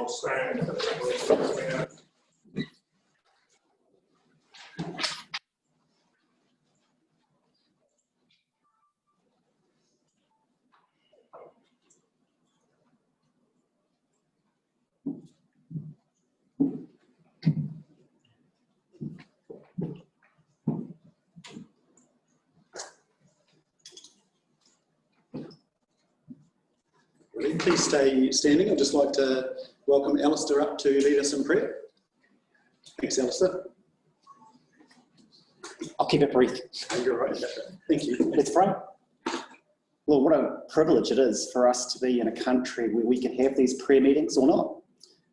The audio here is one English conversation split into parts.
all stand. Please stay standing. I'd just like to welcome Alistair up to lead us in prayer. Thanks, Alistair. I'll keep it brief. You're right. Thank you. Let's pray. Lord, what a privilege it is for us to be in a country where we can have these prayer meetings or not,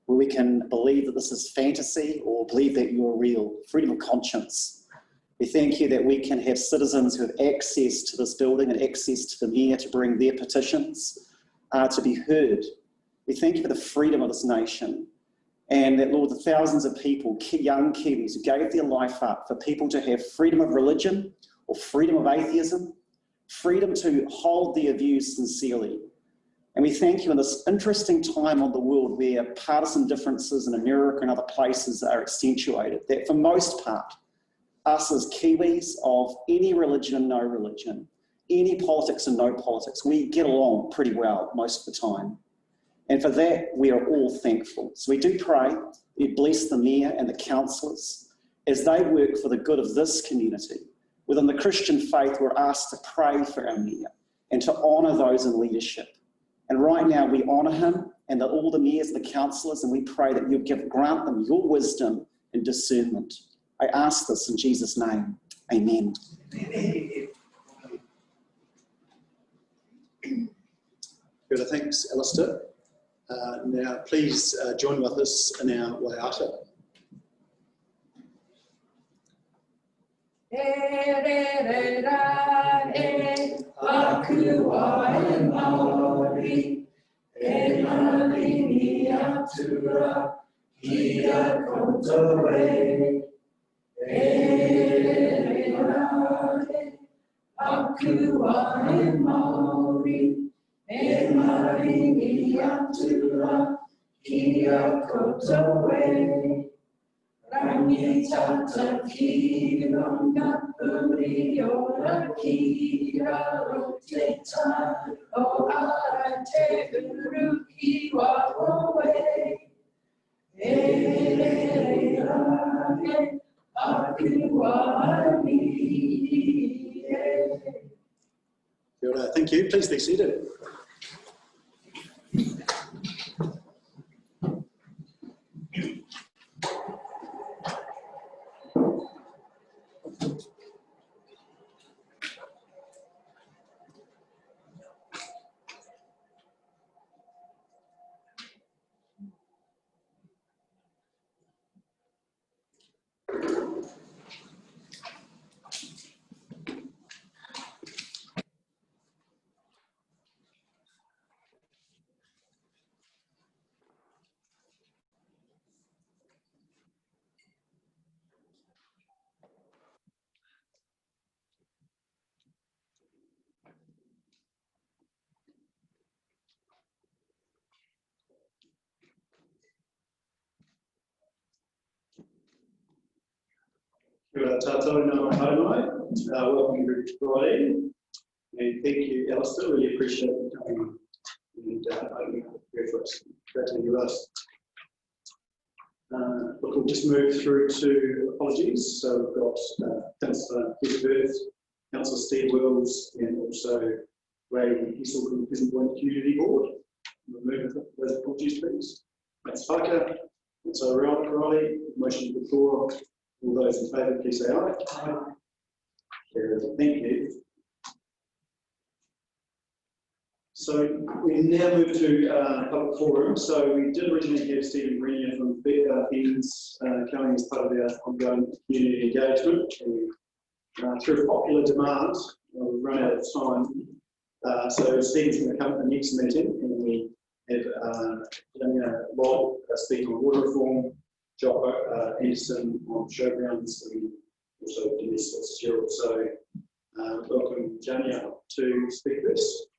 where we can believe that this is fantasy or believe that you're real. Freedom of conscience. We thank you that we can have citizens who have access to this building and access to the mayor to bring their petitions to be heard. We thank you for the freedom of this nation, and that, Lord, the thousands of people, young Kiwis, who gave their life up for people to have freedom of religion or freedom of atheism, freedom to hold their views sincerely. And we thank you in this interesting time on the world where partisan differences in America and other places are accentuated, that for most part, us as Kiwis of any religion and no religion, any politics and no politics, we get along pretty well most of the time. And for that, we are all thankful. So we do pray that you bless the mayor and the councillors as they work for the good of this community. Within the Christian faith, we're asked to pray for our mayor and to honour those in leadership. And right now, we honour him and all the mayors and the councillors, and we pray that you'll grant them your wisdom and discernment. I ask this in Jesus' name. Amen. Good, thanks, Alistair. Now, please join with us in our waiata. E maringi atura, kia kotoe. Rangi tata ki ronga puri ora kira roteta. O ara te uru ki wa oe. E rane, aku ni. Good, thank you. Please be seated. Good welcome everybody, and thank you, Alistair. Really appreciate you coming and opening up the prayer for us. Great to be with us. Look, we'll just move through to apologies. So we've got Councillor Peter Birth, Councillor Steve Wills, and also Ray Hissel from the Pleasant Point Community Board. We'll move those apologies, please. Matt Parker, Councillor Riley, motion to the floor. All those in favour, please say aye. Aye. Thank you. So we now move to public forum. So we did originally have Stephen Grenier from Ben's coming as part of our ongoing community engagement. And, through popular demand, we've run out of time. So Stephen's going to come to the next meeting, and we have Bob speaking on water reform, Jock Anderson on showgrounds, and also Denise Fitzgerald. So welcome Jania to speak first.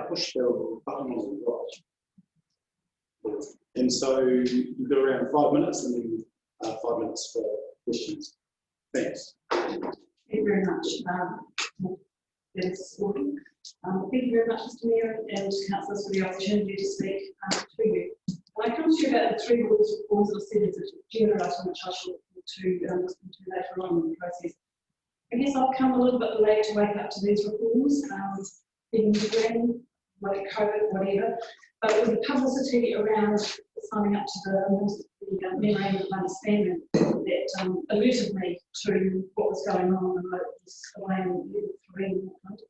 Push the button on the right. And so you've got around 5 minutes and then 5 minutes for questions. Thanks. Thank you very much. Dennis Gordon. Thank you very much, Mr. Mayor and councillors, for the opportunity to speak to you. I come to you about the 3 rules reforms that I said is a agenda item which I shall listen to later on in the process. I guess I've come a little bit late to wake up to these reforms, being grand, like COVID, whatever, but with the publicity around signing up to the memorandum of understanding that alerted me to what was going on, and I was away in level 3 in Auckland,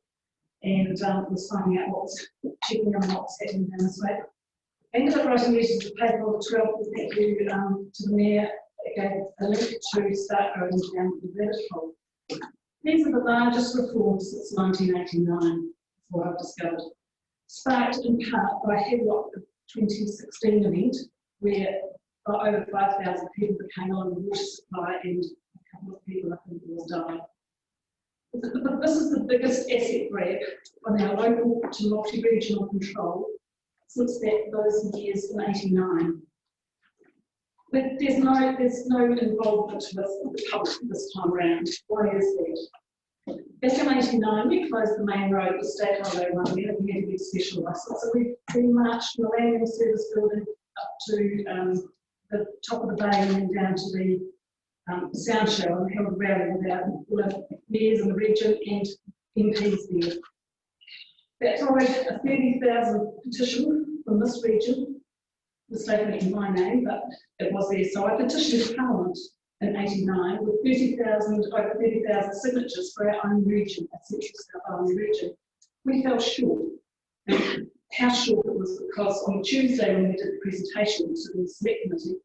and was finding out what was, checking on what was happening down this way. I ended up writing letters to the paper on the 12th, thank you to the Mayor. It gave a link to start going down the rabbit hole. These are the largest reforms since 1989, is what I've discovered. Sparked in part by Headlock, the 2016 event, where over 5,000 people became on the water supply and a couple of people, I think, will die. This is the biggest asset grab on our local to multi-regional control since those years in '89. But there's no involvement with the public this time around. Why is that? Back in '89, we closed the main road, the State Highway 1, we had to get special licence. So we marched from the Land Service building up to the top of the bay and then down to the sound show and held a rally with our mayors in the region and MPs there. That followed a 30,000 petition from this region, mistakenly in my name, but it was there. So I petitioned Parliament in '89 with over 30,000 signatures for our own region, a Central South Island region. We fell short. And how short it was because on Tuesday when we did the presentation to the Select Committee,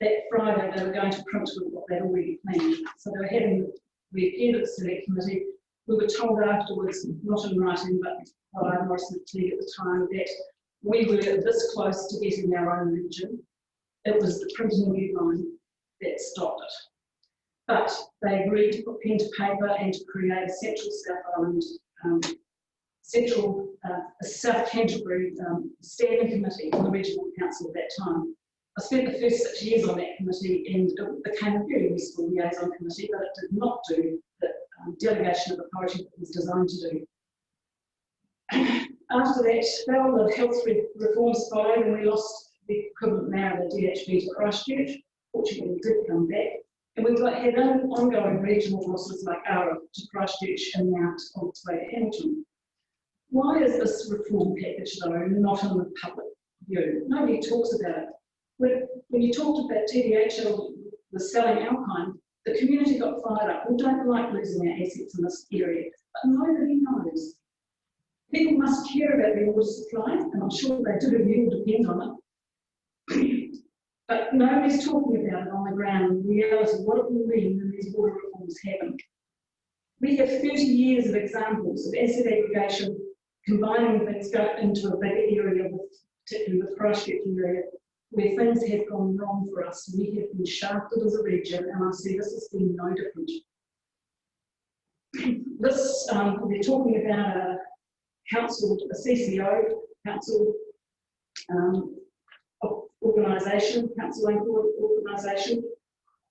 that Friday they were going to print with what they'd already planned. So they were we appeared at the Select Committee. We were told afterwards, not in writing, but by Morrison Teague at the time, that we were this close to getting our own region. It was the printing deadline that stopped it. But they agreed to put pen to paper and to create a Central South Island, South Canterbury standing committee on the Regional Council at that time. I spent the first 6 years on that committee and it became a very useful liaison committee, but it did not do the delegation of authority that it was designed to do. After that, well, the health reforms followed and we lost the equivalent now of the DHB to Christchurch. Fortunately, we did come back. And we've had ongoing regional losses like Ara to Christchurch and now on its way to Hamilton. Why is this reform package, though, not in the public view? Nobody talks about it. When you talked about TDHL was selling Alpine, the community got fired up. We don't like losing our assets in this area, but nobody knows. People must care about their water supply, and I'm sure they do, and you will depend on it. But nobody's talking about it on the ground, in reality, what it will mean when these water reforms happen. We have 30 years of examples of asset aggregation, combining things go into a bigger area, particularly with Christchurch area, where things have gone wrong for us. We have been shafted as a region, and I see this has been no different. This, we're talking about a council, a CCO, council organisation, council-owned organisation,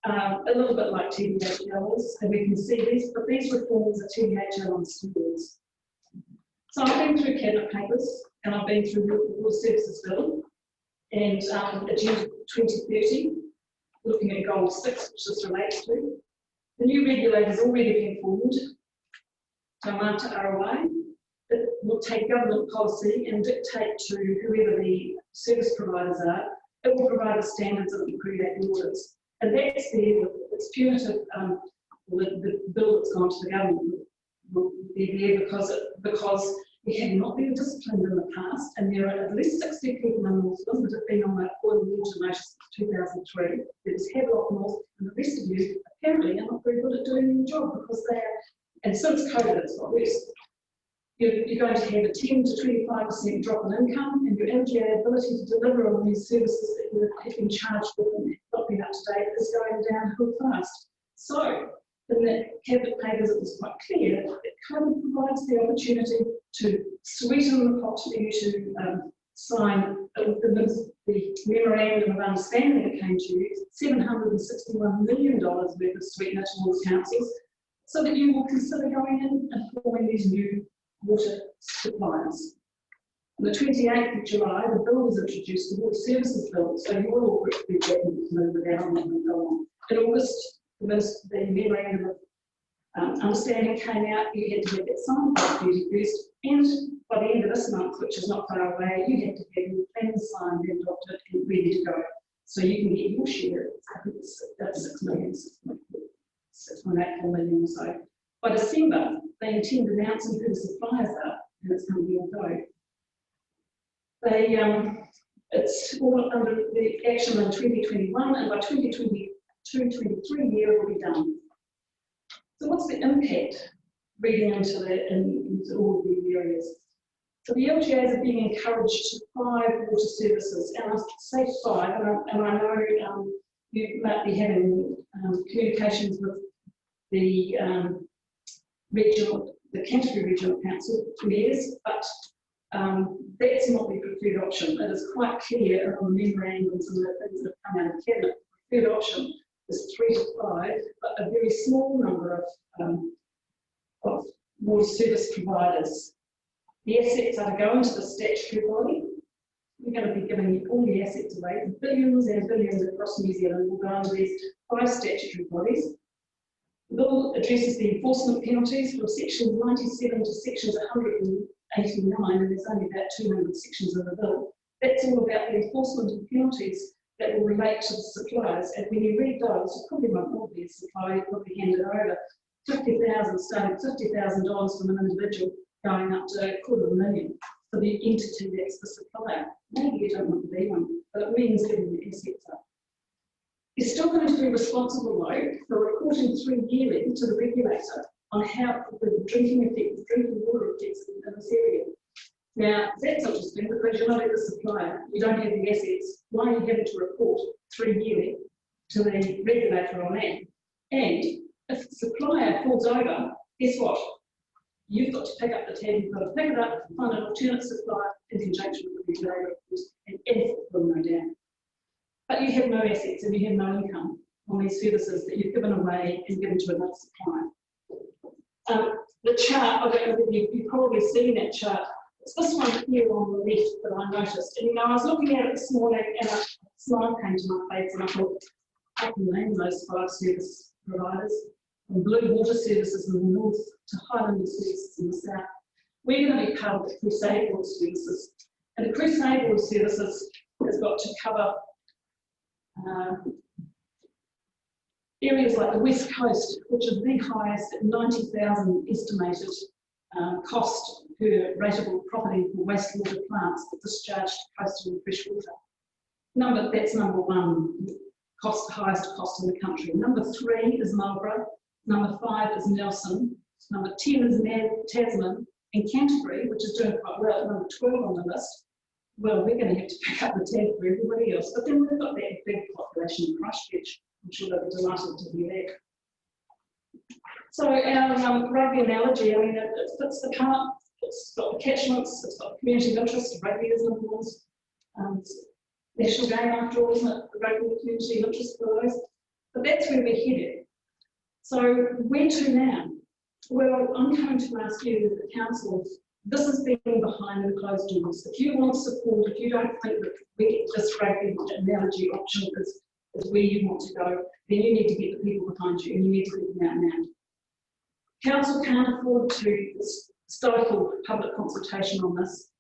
a little bit like TDHL is, and we can see these reforms are TDHL on steroids. So I've been through cabinet papers, and I've been through the Water Services Bill, and Agenda 2030, looking at Goal 6, which this relates to. The new regulator's already been formed, Taumata ROI, that will take government policy and dictate to whoever the service providers are. It will provide the standards that will create the audits. And that's there, it's punitive, the bill that's gone to the government will be there because we have not been disciplined in the past, and there are at least 60 people in Northland that have been on that oil and water notice since 2003. There's Havelock North, and the rest of you apparently are not very good at doing your job because they are, and since COVID it's got worse. You're going to have a 10 to 25% drop in income, and your ability to deliver on these services that you have been charged with and not been up to date is going downhill fast. So in the cabinet papers it was quite clear that COVID provides the opportunity to sweeten the pot for you to sign the memorandum of understanding that came to you, $761 million worth of sweetener towards councils, so that you will consider going in and forming these new water suppliers. On the 28th of July, the bill was introduced, the Water Services Bill, so you will all be getting to move around and go on. In August, the memorandum of understanding came out, you had to have it signed by the 31st, and by the end of this month, which is not far away, you have to have your plans signed and adopted and ready to go. So you can get your share, I think it's about 6 million, 6.84 million or so. By December, they intend announcing who the suppliers are, and it's going to be all go. It's all under the action in 2021, and by 2022-23 year it will be done. So what's the impact reading into all of these areas? So the LGAs are being encouraged to 5 water services, and I say 5, and I know you might be having communications with the Canterbury Regional Council mayors, but that's not the preferred option. It is quite clear on the memorandums and the things that have come out of Cabinet. The preferred option is 3 to 5, but a very small number of water service providers. The assets are to go into the statutory body. We're going to be giving all the assets away. Billions and billions across New Zealand will go into these 5 statutory bodies. The bill addresses the enforcement penalties from sections 97 to sections 189, and there's only about 200 sections in the bill. That's all about the enforcement of penalties that will relate to the suppliers. And when you read those, you probably won't want the supplier, you probably hand it over. $50,000, starting $50,000 from an individual, going up to $250,000 for the entity that's the supplier. Maybe you don't want to be one, but it means giving the assets up. You're still going to be responsible, though, for reporting 3 yearly to the regulator on how the drinking water effects in this area. Now, that's interesting because you're not at the supplier, you don't have the assets. Why are you having to report 3 yearly to the regulator on that? And if the supplier falls over, guess what? You've got to pick up the tab, you've got to pick it up, find an alternate supplier in conjunction with the regulator, and put them down. But you have no assets and you have no income on these services that you've given away and given to another supplier. The chart, I don't know if you've probably seen that chart. It's this one here on the left that I noticed. And I was looking at it this morning and a smile came to my face and I thought, I can name those 5 service providers. From Blue Water Services in the north to Highland Services in the south. We're going to be part of the Crusade Water Services. And the Crusade Water Services has got to cover areas like the West Coast, which is the highest at 90,000 estimated cost per rateable property for wastewater plants that discharge to coastal and fresh water. That's number 1, highest cost in the country. Number 3 is Marlborough. Number 5 is Nelson. Number 10 is Tasman, and Canterbury, which is doing quite well, number 12 on the list. Well, we're going to have to pick up the tab for everybody else. But then we've got that big population in Christchurch. I'm sure they'll be delighted to hear that. So our rugby analogy, I mean, it fits the part. It's got the catchments, it's got community interest. Rugby is number 1. National game after all, isn't it? The rugby community interest for those. But that's where we're headed. So where to now? Well, I'm going to ask you, the council, this has been behind the closed doors. If you want support, if you don't think that this rugby analogy option is where you want to go, then you need to get the people behind you and you need to get them out now. Council can't afford to stifle public consultation on this.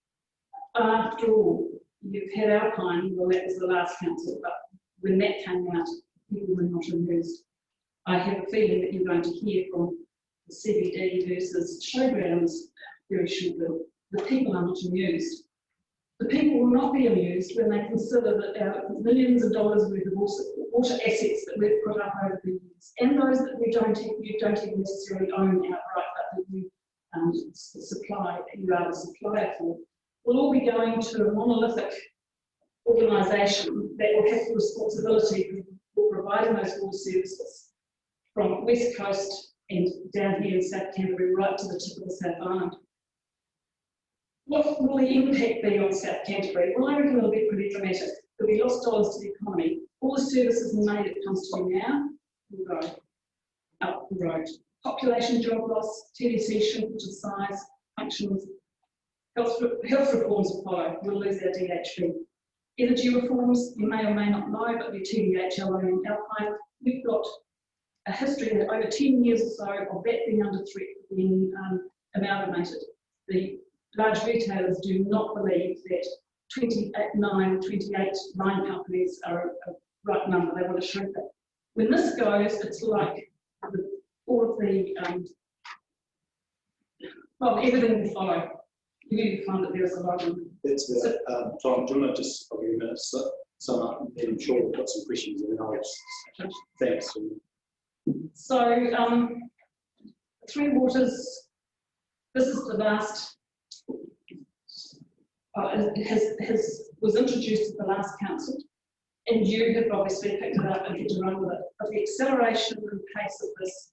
After all, you've had Alpine, well, that was the last council, but when that came out, people were not amused. I have a feeling that you're going to hear from the CBD versus showgrounds very shortly. The people are not amused. The people will not be amused when they consider that our millions of dollars worth of water assets that we've put up over the years, and those that you don't even necessarily own outright, but that you you are the supplier for, will all be going to a monolithic organisation that will have the responsibility for providing those water services. from West Coast and down here in South Canterbury, right to the tip of the South Island. What will the impact be on South Canterbury? Well, I reckon it'll be pretty dramatic. There'll be lost dollars to the economy. All the services and money that comes to me now will go up the road. Population job loss, TDC shrinkage of size, functions, health reforms will follow. We'll lose our DHB. Energy reforms, you may or may not know, but the TDHL and Alpine, we've got a history that over 10 years or so of that being under threat being amalgamated. The large retailers do not believe that 28 line companies are a right number. They want to shrink it. When this goes, it's like all of the, well, everything will follow. You really find that there is a lot of. That's about Tom. Do you want to just, I'll give you a minute to sum up, and then I'm sure we've got some questions, and then I'll thanks. So, Three Waters, this is the last, was introduced at the last council, and you have obviously picked it up and had to run with it. But the acceleration and pace of this,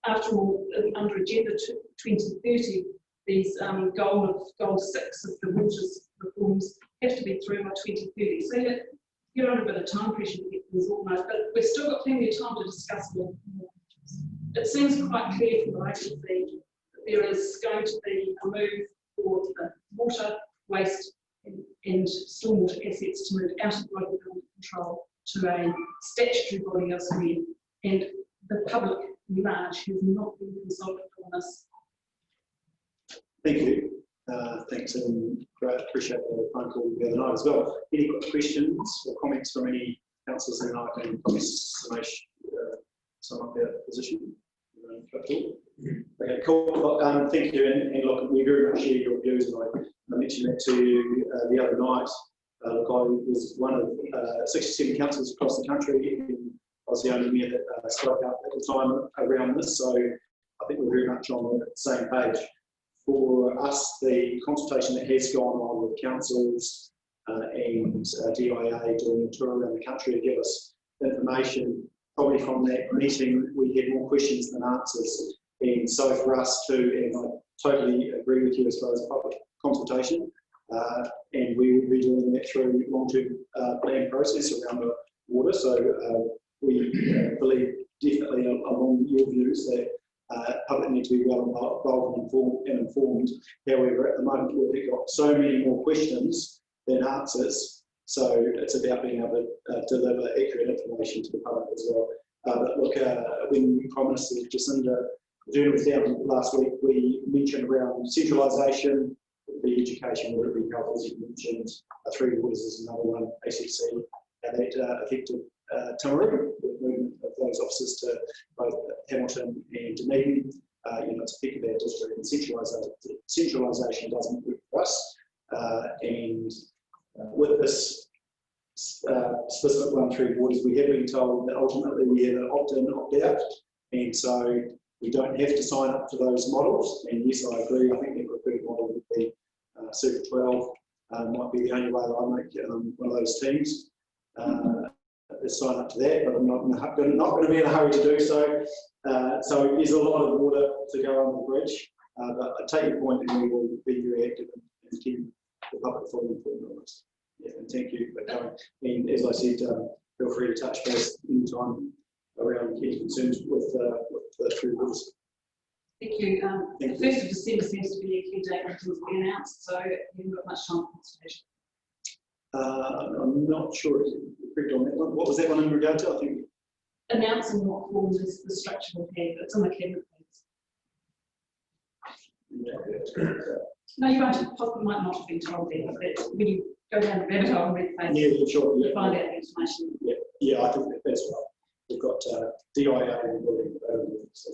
after all, under Agenda 2030, these goal 6 of the waters reforms have to be through by 2030. So you're under a bit of time pressure to get things organised, but we've still got plenty of time to discuss more. It seems quite clear from what I can see that there is going to be a move for the water, waste and stormwater assets to move out of local government control to a statutory body elsewhere, and the public at large has not been consulted on this. Thank you. Thanks, and great. Appreciate the phone call the other night as well. Any questions or comments from any councillors, and I can probably sum up their position. Okay, cool. Thank you, and look, we very much share your views, and I mentioned that to you the other night. Look, I was one of 67 councillors across the country, and I was the only mayor that spoke up at the time around this, so I think we're very much on the same page. For us, the consultation that has gone on with councils and DIA doing a tour around the country to give us information, probably from that meeting we had more questions than answers. And so for us too, and I totally agree with you as far as public consultation, and we will be doing that through long-term plan process around the water. So we believe definitely along your views that public need to be well involved and informed. However, at the moment we've got so many more questions than answers, so it's about being able to deliver accurate information to the public as well. But look, when we promised Jacinda Ardern was down last week, we mentioned around centralisation, the education, whether it be health, as you mentioned, Three Waters is another one, ACC, and that affected Timaru, the movement of those officers to both Hamilton and Dunedin. It's affected our district, and centralisation doesn't work for us. And with this specific one, Three Waters, we have been told that ultimately we have an opt-in, opt-out, and so we don't have to sign up to those models. And yes, I agree. I think the preferred model would be Circuit 12. Might be the only way that I make one of those teams. Sign up to that, but I'm not going to be in a hurry to do so. So there's a lot of water to go under the bridge, but I take your point, and we will be very active and keep the public fully informed on this. Yeah, and thank you for coming. And as I said, feel free to touch base anytime around any concerns with the Three Waters. Thank you. The 1st of December seems to be a key date until it's been announced, so you haven't got much time for consultation. I'm not sure if you're correct on that one. What was that one in regard to? I think announcing what form is the structure will have. It's on the cabinet plans. No, you might not have been told that, but when you go down the rabbit hole and read the yeah, sure. you find out the information. Yeah, I think that's right. We've got DIA in the building, so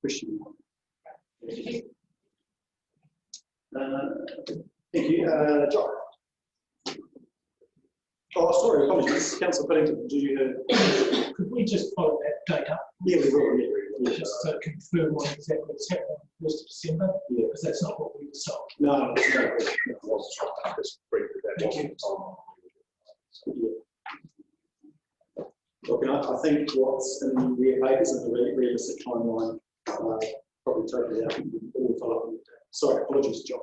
question. Thank you. Thank you, John. Oh, sorry, apologies. Councillor Puddington, do you have... Could we just follow that date up? Yeah, we will. Yeah. Just to confirm what exactly is happening on the 1st of December, Yeah. because that's not what we decided. No. Thank you. Look, and I think what's in the papers is a realistic timeline, probably totally out. We'll follow up on that. Sorry, apologies, John.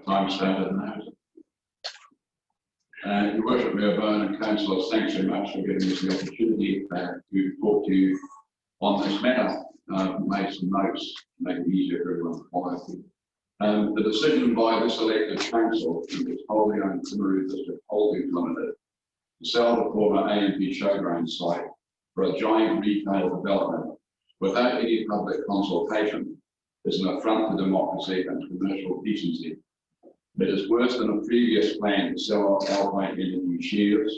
Time started now. Your Worship, Mayor Bone and councillors, thanks so much for giving us the opportunity to talk to you on this matter. I've made some notes to make it easier for everyone to follow. The decision by this elected council and its wholly owned Timaru District Holdings Limited to sell the former AMP showground site for a giant retail development without any public consultation is an affront to democracy and commercial decency. It is worse than a previous plan to sell off Alpine Energy shares,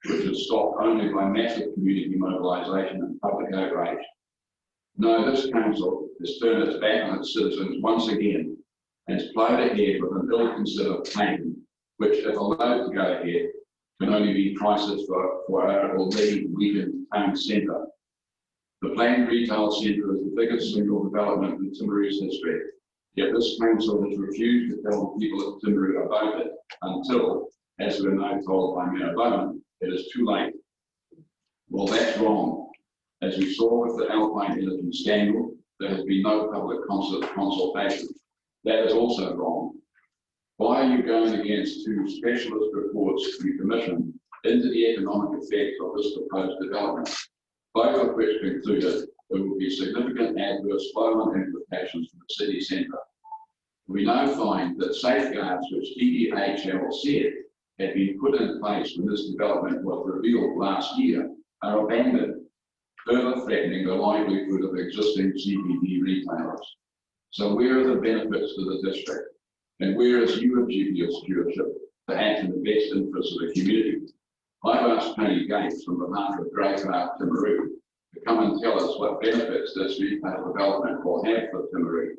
which is stopped only by massive community mobilisation and public outrage. No, this council has turned its back on its citizens once again and has ploughed ahead with an ill-considered plan, which, if allowed to go ahead, can only be prices for our already weakened town centre. The planned retail centre is the biggest single development in Timaru's history. Yet this council has refused to tell the people of Timaru about it until, as we're now told by Mayor Bone, it is too late. Well, that's wrong. As we saw with the Alpine Energy scandal, there has been no public consultation. That is also wrong. Why are you going against two specialist reports you commissioned into the economic effects of this proposed development, both of which concluded there will be significant adverse flow-on implications for the city centre? We now find that safeguards which TDHL said had been put in place when this development was revealed last year are abandoned, further threatening the livelihood of existing CBD retailers. So where are the benefits to the district? And where is your duty of stewardship to act in the best interests of the community? I've asked Tony Gates from the heart of Great Heart Timaru to come and tell us what benefits this retail development will have for Timaru.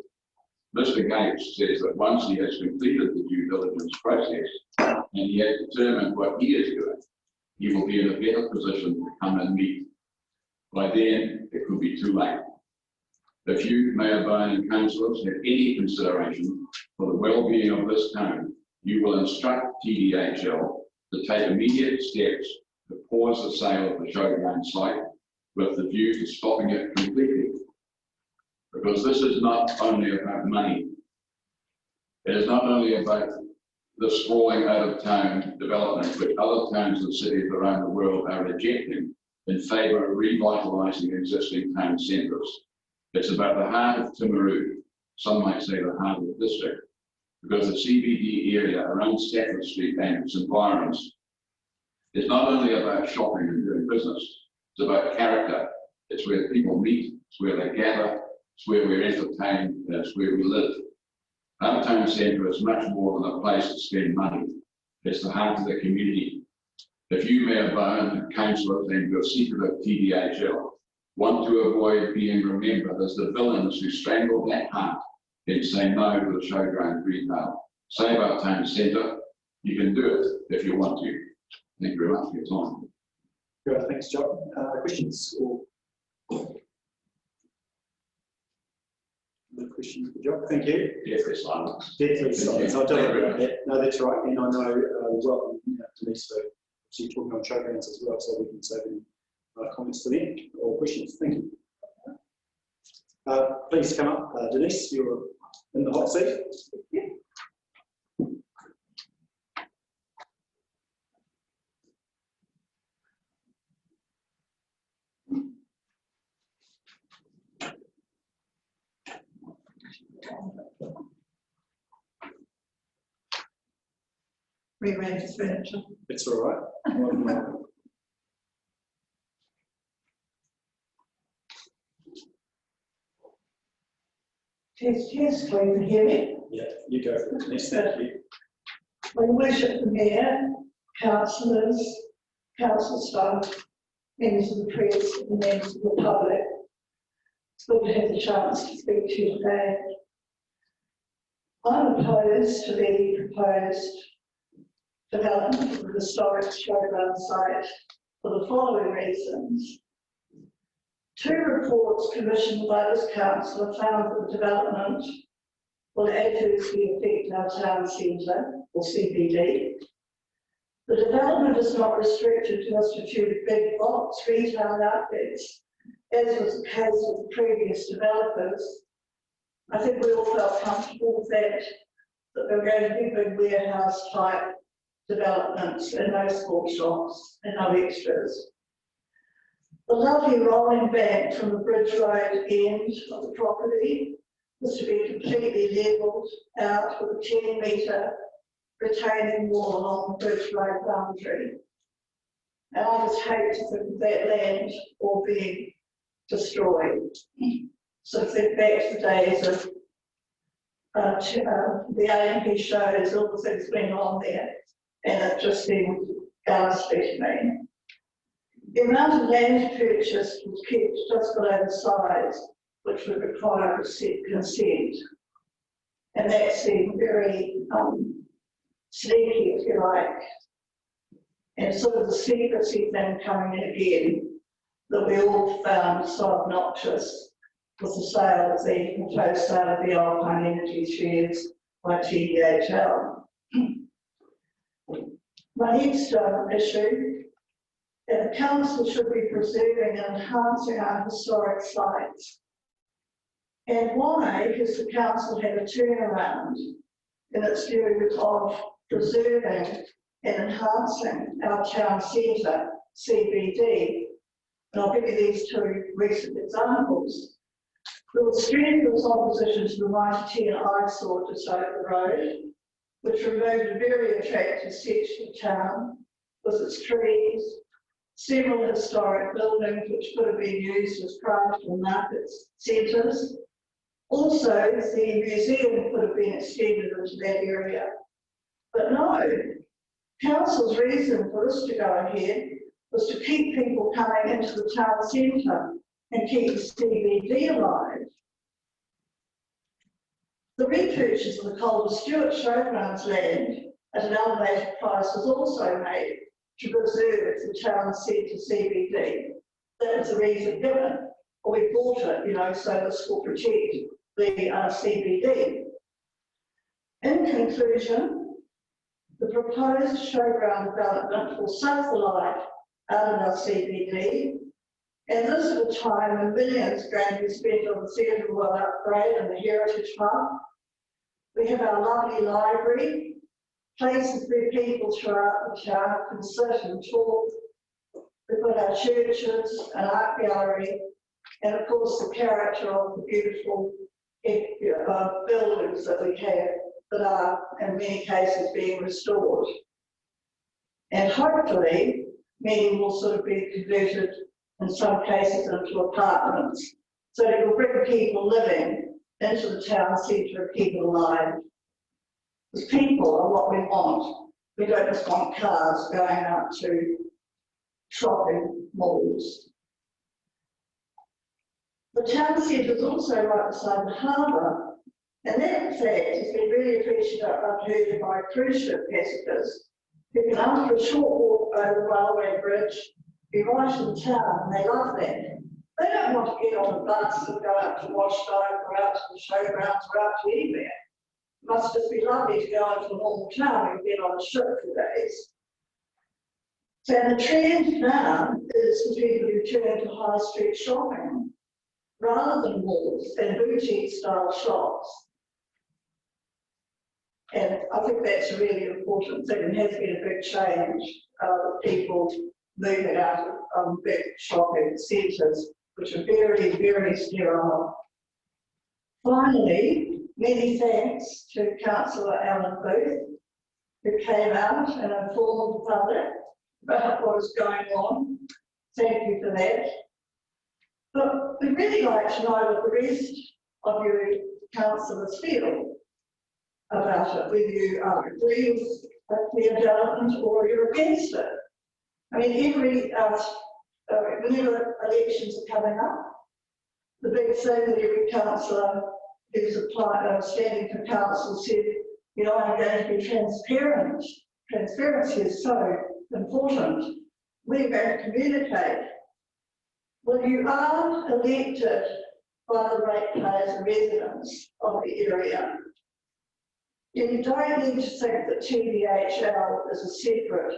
Mr. Gates says that once he has completed the due diligence process and he has determined what he is doing, he will be in a better position to come and meet. By then, it could be too late. If you, Mayor Bone and councillors, have any consideration for the well-being of this town, you will instruct TDHL to take immediate steps to pause the sale of the showground site with the view to stopping it completely. Because this is not only about money. It is not only about the sprawling out of town development which other towns and cities around the world are rejecting in favour of revitalising existing town centres. It's about the heart of Timaru, some might say the heart of the district, because the CBD area around Stafford Street and its environs is not only about shopping and doing business, it's about character. It's where people meet, it's where they gather, it's where we're entertained, and it's where we live. Our town centre is much more than a place to spend money. It's the heart of the community. If you, Mayor Bone, and councillors and your secretive TDHL want to avoid being remembered as the villains who strangled that heart, then say no to the showground retail. Save our town centre. You can do it if you want to. Thank you very much for your time. Good, thanks, John. Questions? No questions for John. Thank you. Deathly silence. Deathly silence. I don't know about that. No, that's right. And I know welcome Denise for actually talking on showgrounds as well, so we can save any comments for them or questions. Thank you. Please come up, Denise. You're in the hot seat. Rearrange his furniture. It's all right. Test, test, can you hear me? Yeah, you go for it, Denise. Thank you. We worship the Mayor, councillors, council staff, members of the press, and members of the public. It's good to have the chance to speak to you today. I'm opposed to the proposed development of the historic showground site for the following reasons. 2 reports commissioned by this council found that the development will adversely affect our town centre, or CBD. The development is not restricted to a strategic big box retail outlets, as was the case with the previous developers. I think we all felt comfortable with that there were going to be big warehouse type developments and no small shops and no extras. The lovely rolling bank from the Bridge Road end of the property was to be completely levelled out with a 10-metre retaining wall along the Bridge Road boundary. And I just hate to think of that land all being destroyed. So think back to the days of the AMP shows, all the things going on there, and it just seemed ghastly to me. The amount of land purchased was kept just below the size, which would require consent. And that seemed very sneaky, if you like. And sort of the secrecy thing coming in again that we all found so obnoxious with the sale of the proposed sale of the Alpine Energy shares by TDHL. My next issue, that the council should be preserving and enhancing our historic sites. And why has the council had a turnaround in its view of preserving and enhancing our town centre, CBD? And I'll give you these 2 recent examples. There was strenuous opposition to the Mighty 10 eyesore just over the road, which removed a very attractive section of town with its trees, several historic buildings which could have been used as craft and market centres. Also, the museum could have been extended into that area. But no, council's reason for this to go ahead was to keep people coming into the town centre and keep the CBD alive. The repurchase of the Calder Stewart Showgrounds land at an elevated price was also made to preserve the town centre CBD. That was the reason given. Or we bought it, you know, so this will protect the CBD. In conclusion, the proposed showground development will suck the life out of our CBD, and this at a time when millions are going to be spent on the Theatre World upgrade and the Heritage Hub. We have our lovely library, places where people throughout the town can sit and talk. We've got our churches, an art gallery, and of course the character of the beautiful buildings that we have that are in many cases being restored. And hopefully many will sort of be converted in some cases into apartments. So it will bring people living into the town centre and keep it alive. Because people are what we want. We don't just want cars going out to shopping malls. The town centre is also right beside the harbour, and that fact has been really appreciated and heard by cruise ship passengers who can, after a short walk over the railway bridge, be right in town, and they love that. They don't want to get on a bus and go out to Washington or out to the showgrounds or out to anywhere. It must just be lovely to go into a normal town and get on a ship for days. So the trend now is for people to return to high street shopping rather than malls and boutique style shops. And I think that's a really important thing, and has been a big change with people moving out of big shopping centres, which are very, very sterile. Finally, many thanks to Councillor Alan Booth, who came out and informed the public about what is going on. Thank you for that. But we'd really like to know what the rest of you councillors feel about it, whether you agree with the development or you're against it. I mean, whenever elections are coming up, the big thing that every councillor who's standing for council said, you know, I'm going to be transparent transparency is so important. We're going to communicate. When you are elected by the ratepayers and residents of the area, you don't need to think that TVHL is a separate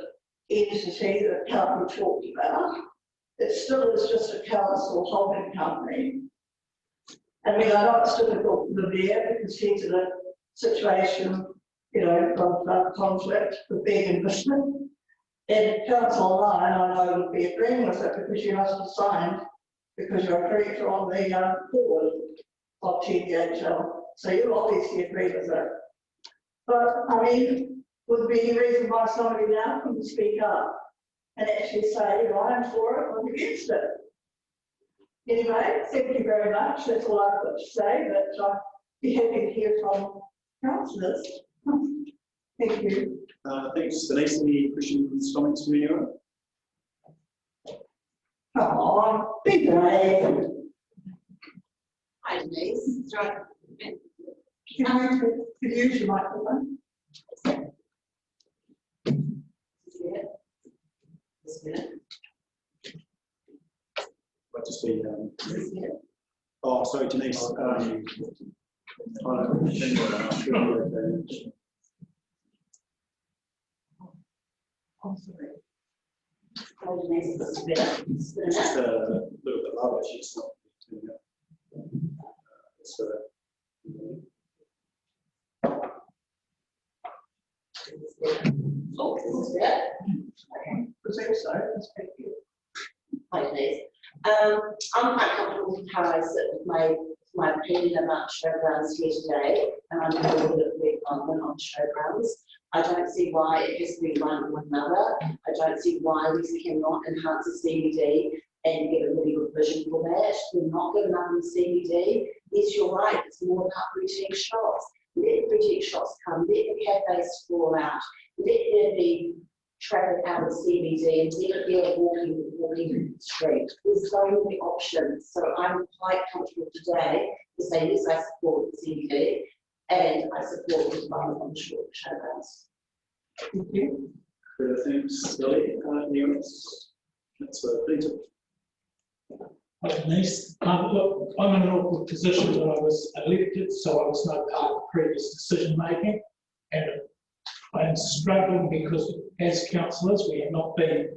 entity that Calvin talked about. It still is just a council holding company. I mean, I know it's difficult for the mayor because he's in a situation, you know, of conflict with being in Brisbane. And council line, I know would be agreeing with it because you must have signed, because you're a director on the board of TVHL. So you obviously agree with it. But I mean, would there be any reason why somebody now couldn't speak up and actually say, you know, I'm for it, I'm against it? Anyway, thank you very much. That's all I've got to say, but I'd be happy to hear from councillors. Thank you. Thanks, Denise. Any questions, comments from anyone? Come on, be brave. Hi Denise, right. Could you use your microphone? This minute. Might just be, oh, sorry, Denise. I'm sorry. Oh, Denise, this is better. This It's just minute. a little bit lower, she's not turning up. So, Oh, this is better. Okay. Present so, thank you. Hi Denise. I'm quite comfortable with how I sit with my opinion about showgrounds here today, and I'm a little bit big on showgrounds. I don't see why it has to be one or another. I don't see why we cannot enhance the CBD and get a really good vision for that. We're not giving up on CBD. Yes, you're right, it's more about boutique shops. Let the boutique shops come, let the cafes fall out, let there be traffic out of CBD and let it be a walking street. There's so many options. So I'm quite comfortable today to say, yes, I support the CBD and I support the development on the short showgrounds. Thank you. thanks, Lily. Anyone else? Councillor Peter. Hi Denise, look, I'm in an awkward position that I was elected, so I was no part of previous decision making, and I am struggling because as councillors we have not been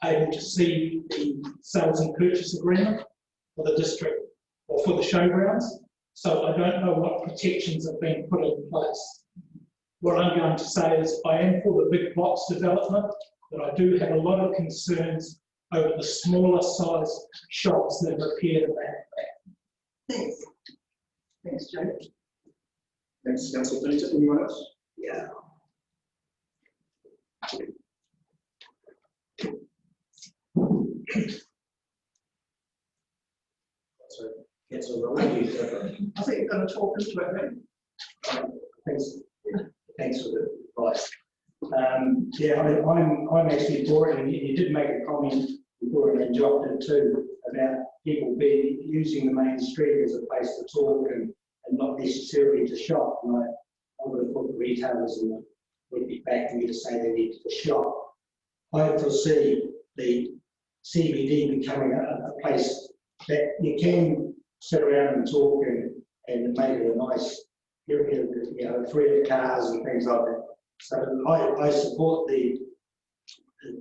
able to see the sales and purchase agreement for the district or for the showgrounds, so I don't know what protections have been put in place. What I'm going to say is I am for the big box development, but I do have a lot of concerns over the smaller size shops that have appeared around that. Thanks. Thanks, Joe. Thanks, Councillor Peter. Anyone else? Yeah. So, Councillor Rowley. I think you're going to talk into it, right? Thanks for the advice. Yeah, I'm actually for it, and you did make a comment before and then dropped it too about people using the main street as a place to talk and not necessarily to shop. And I would have thought the retailers would be backing me to say they need to shop. I foresee the CBD becoming a place that you can sit around and talk and make it a nice area, you know, free of cars and things like that. So I support the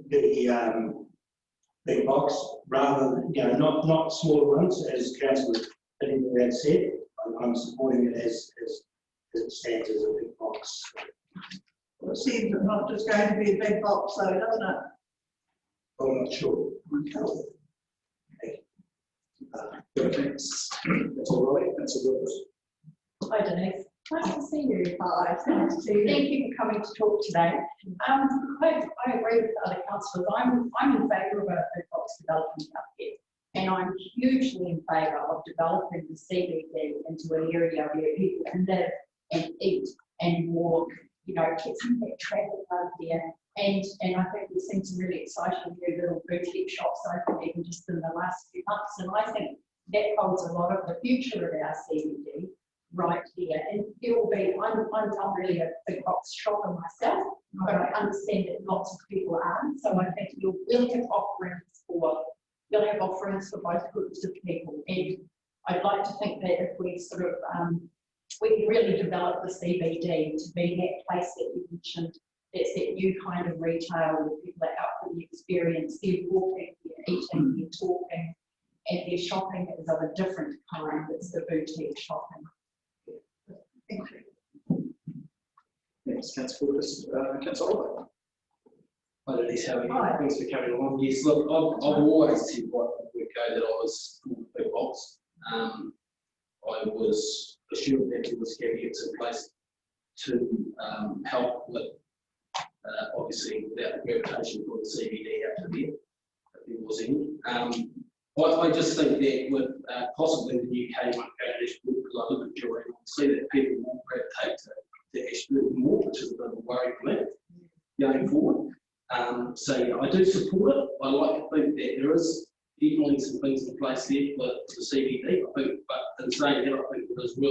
big box rather than, you know, not smaller ones, as Councillor Peter had said. I'm supporting it as it stands as a big box. Well, it seems it's not just going to be a big box though, doesn't it? I'm not sure. Thanks. Councillor Rowley. Councillor Wilkes. Hi Denise, nice to see you. Hi, it's nice to see you. Thank you for coming to talk today. I agree with other councillors. I'm in favour of a big box development up here, and I'm hugely in favour of developing the CBD into an area where people can live and eat and walk. You know, get some of that traffic over there. And I think we've seen some really exciting new little boutique shops open even just in the last few months, and I think that holds a lot of the future of our CBD right here. And it will be, I'm really a big box shopper myself, But I understand that lots of people are, so I think we'll have offerings for both groups of people. And I'd like to think that if we sort of, we can really develop the CBD to be that place that you mentioned, that's that new kind of retail where people are out for the experience, they're walking, they're eating, they're talking, and their shopping is of a different kind. It's the boutique shopping. Thank you. Next, Councillor Fortis, Councillor Oliver. Hi, Denise, how are you? Hi. Thanks for coming along. Yes, look, I've always said right from the go that I was for the big box. I was assured that there was caveats in place to help with, obviously, without the reputation for the CBD out there, if there was any. I just think that with possibly the new K1 going to Ashburton, because I live in Jordan, I see that people will gravitate to Ashburton more, which is a bit of a worry for me going forward. So yeah, I do support it. I like to think that there is definitely some things in place there for the CBD. I think, but in saying that, I think there is a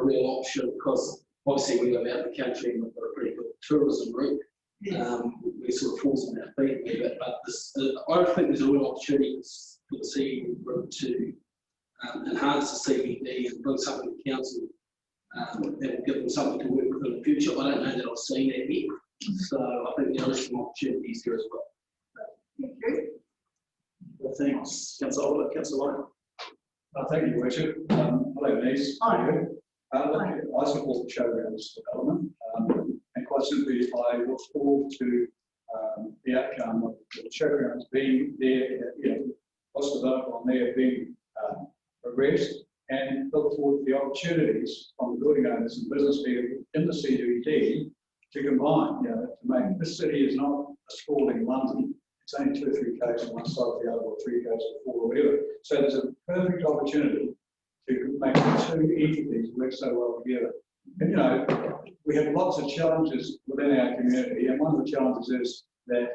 real option because obviously we live out in the country and we've got a pretty good tourism route. We sort of falls on our feet a bit, but I think there's a real opportunity for the CBD group to enhance the CBD and bring something to council that will give them something to work with in the future. I don't know that I've seen that yet. So I think there are some opportunities here as well. Thank you. Well, thanks, Councillor Oliver. Councillor Lyon. Thank you, Richard. Hello, Denise. Hi. I support the showgrounds development, and quite simply, I look forward to the outcome of the showgrounds being there, what's developed on there being progressed, and look forward to the opportunities from the building owners and business people in the CBD to combine, to make this city is not a sprawling London. It's only 2 or 3 k's on one side of the other, or 3 k's or 4 or whatever. So there's a perfect opportunity to make the two entities work so well together. And we have lots of challenges within our community, and one of the challenges is that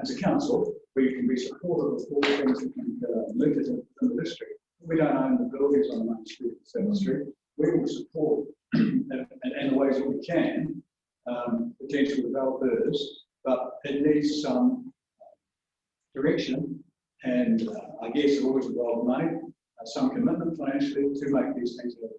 as a council, we can be supportive of all the things that can move it in the district. We don't own the buildings on the main street of 7th Street. We will support in the ways that we can potential developers, but it needs some direction, and I guess it always involves money, some commitment financially to make these things happen.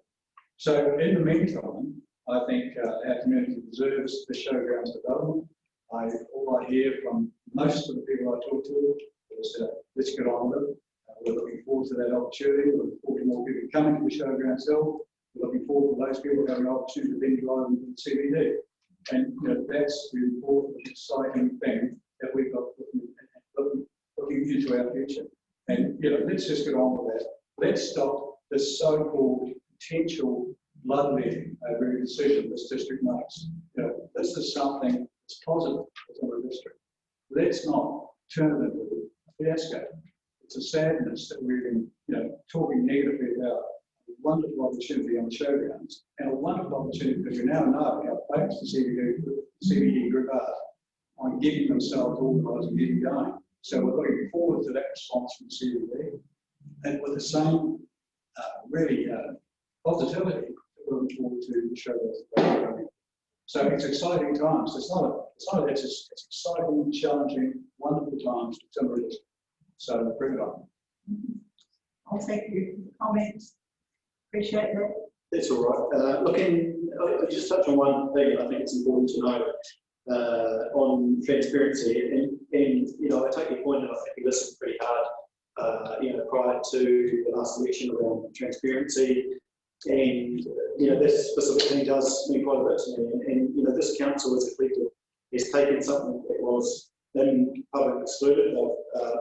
So in the meantime, I think our community deserves the showgrounds development. All I hear from most of the people I talk to is let's get on with it. We're looking forward to that opportunity. We're looking forward to more people coming to the showgrounds hill. We're looking forward to those people having an opportunity to then drive into the CBD. And that's the important, exciting thing that we've got looking into our future. And let's just get on with that. Let's stop this so-called potential bloodletting over every decision this district makes. This is something that's positive within the district. Let's not turn it into a fiasco. It's a sadness that we've been talking negatively about a wonderful opportunity on the showgrounds, and a wonderful opportunity because we now know how focused the CBD group are on getting themselves organised and getting going. So we're looking forward to that response from CBD, and with the same really positivity that we're looking forward to the showgrounds. So it's exciting times. It's exciting, challenging, wonderful times for Timberi District. So bring it on. I'll thank you for comments. Appreciate that. That's all right. I'll just touch on one thing. I think it's important to know on transparency. And I take your point, and I think we listened pretty hard, prior to the last election around transparency. And this specific thing does mean quite a bit to me. And this council as a collective has taken something that was in public excluded. They've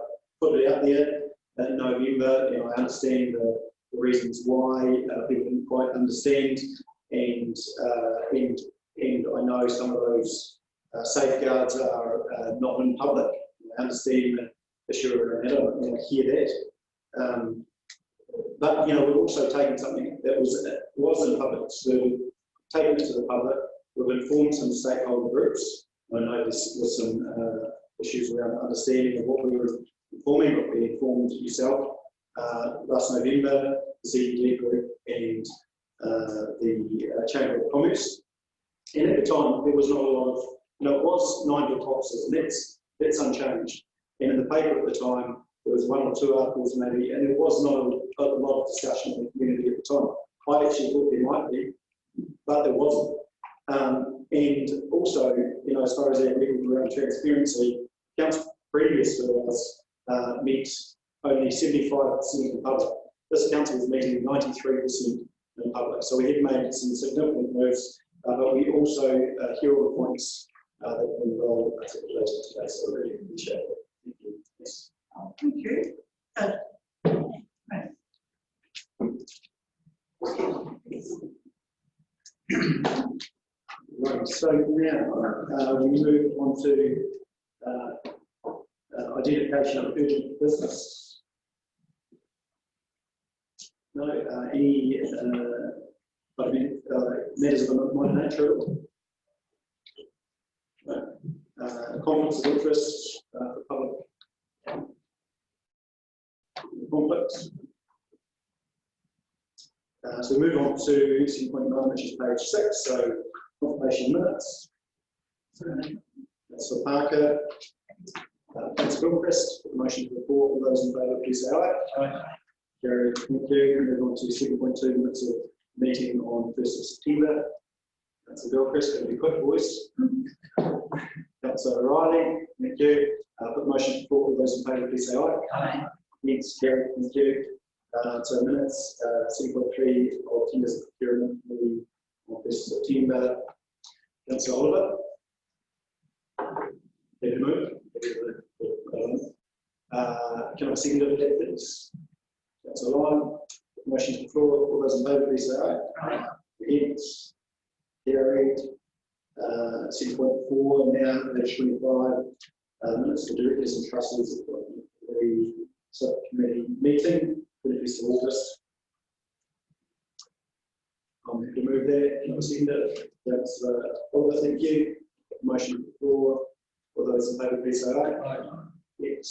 put it out there in November, and I understand the reasons why people didn't quite understand, and I know some of those safeguards are not in public. I understand the issue around that. I want to hear that. But we've also taken something that was in public excluded, taken it to the public. We've informed some stakeholder groups. I know there's some issues around understanding of what we were informing, but we informed yourself last November, the CBD group, and the Chamber of Commerce. And at the time, there was not a lot of It was 9 boxes, and that's unchanged. And in the paper at the time, there was 1 or 2 articles maybe, and there was not a lot of discussion in the community at the time. I actually thought there might be, but there wasn't. And also, as far as our record around transparency, council previous to us met only 75% in public. This council was meeting 93% in public. So we have made some significant moves, but we also hear all the points that have been well articulated today. So I really appreciate it. Thank you. Yes. Thank you. Right, so now we move on to identification of urgent business. No, any matters of a minor nature? No. Conflicts of interest for public conflicts. So we move on to 6.9, which is page 6. So confirmation minutes. That's for Parker. Councillor Gilchrist, motion to report. All those in favour, please say aye. Aye. Carried. Thank you. Move on to 7.2 minutes of meeting on 1st of September. Councillor Gilchrist, going to be quick, boys. Councillor Riley, thank you. Put motion to report. All those in favour, please say aye. Aye. Yes, carried. Thank you. So minutes, 7.3 of tenders of procurement on 1st of September. Councillor Oliver. Happy to move. Can I second it, please? Councillor Lyon. Motion to the floor. All those in favour, please say aye. Aye. Against. Carried. 7.4 now, page 25. Minutes for directors and trustees of the subcommittee meeting. 21st of August. I'm happy to move that. Can I second it? That's Oliver, thank you. Motion to the floor. All those in favour, please say aye. Aye. Yes.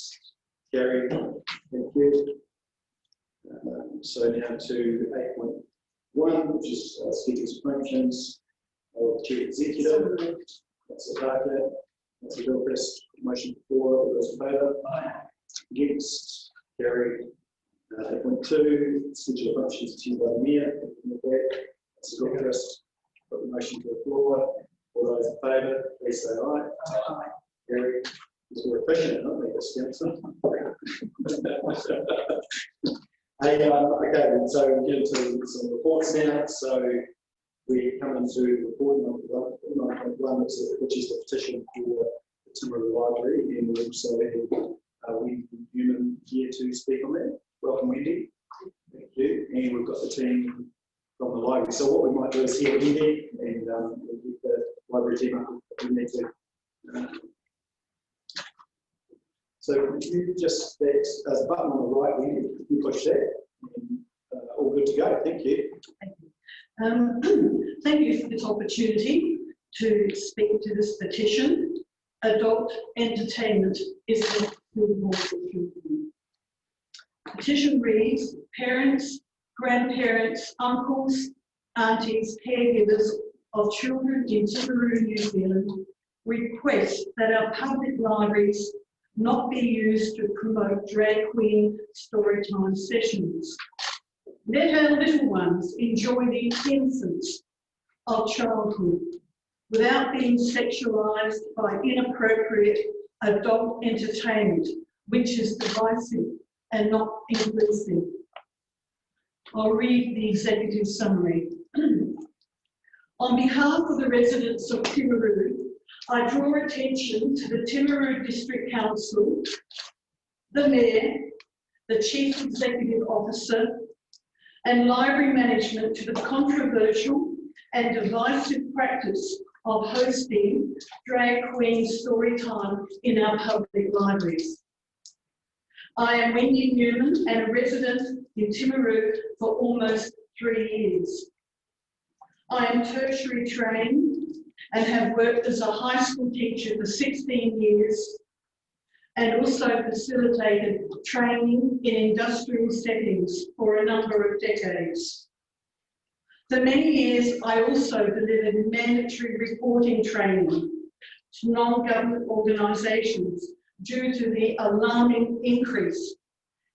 Carried. Thank you. So now to 8.1, which is speakers' functions of the chief executive. That's a Parker. That's a Gilchrist. Motion to the floor. All those in favour. Aye. Against. Carried. 8.2, schedule of functions to by the mayor. That's a Gilchrist. Put the motion to the floor. All those in favour, please say aye. Aye. Carried. We're efficient, aren't we, this council? Okay, so we get into some reports now. So we come into report number 1, which is the petition for the Timaru Library, and we also have Wendy Newman here to speak on that. Welcome, Wendy. Thank you. And we've got the team from the library. So what we might do is hear Wendy, and we'll get the library team up if we need to. So could you just, there's a button on the right, Wendy, if you push that, and, all good to go. Thank you. Thank you. Thank you for this opportunity to speak to this petition. Adult entertainment is suitable for children. Petition reads, parents, grandparents, uncles, aunties, caregivers of children in Timaru, New Zealand request that our public libraries not be used to promote drag queen storytime sessions. Let our little ones enjoy the innocence of childhood without being sexualised by inappropriate adult entertainment, which is divisive and not inclusive. I'll read the executive summary. On behalf of the residents of Timaru, I draw attention to the Timaru District Council, the Mayor, the Chief Executive Officer, and library management to the controversial and divisive practice of hosting drag queen story time in our public libraries. I am Wendy Newman and a resident in Timaru for almost 3 years. I am tertiary trained and have worked as a high school teacher for 16 years and also facilitated training in industrial settings for a number of decades. For many years, I also delivered mandatory reporting training to non-government organisations due to the alarming increase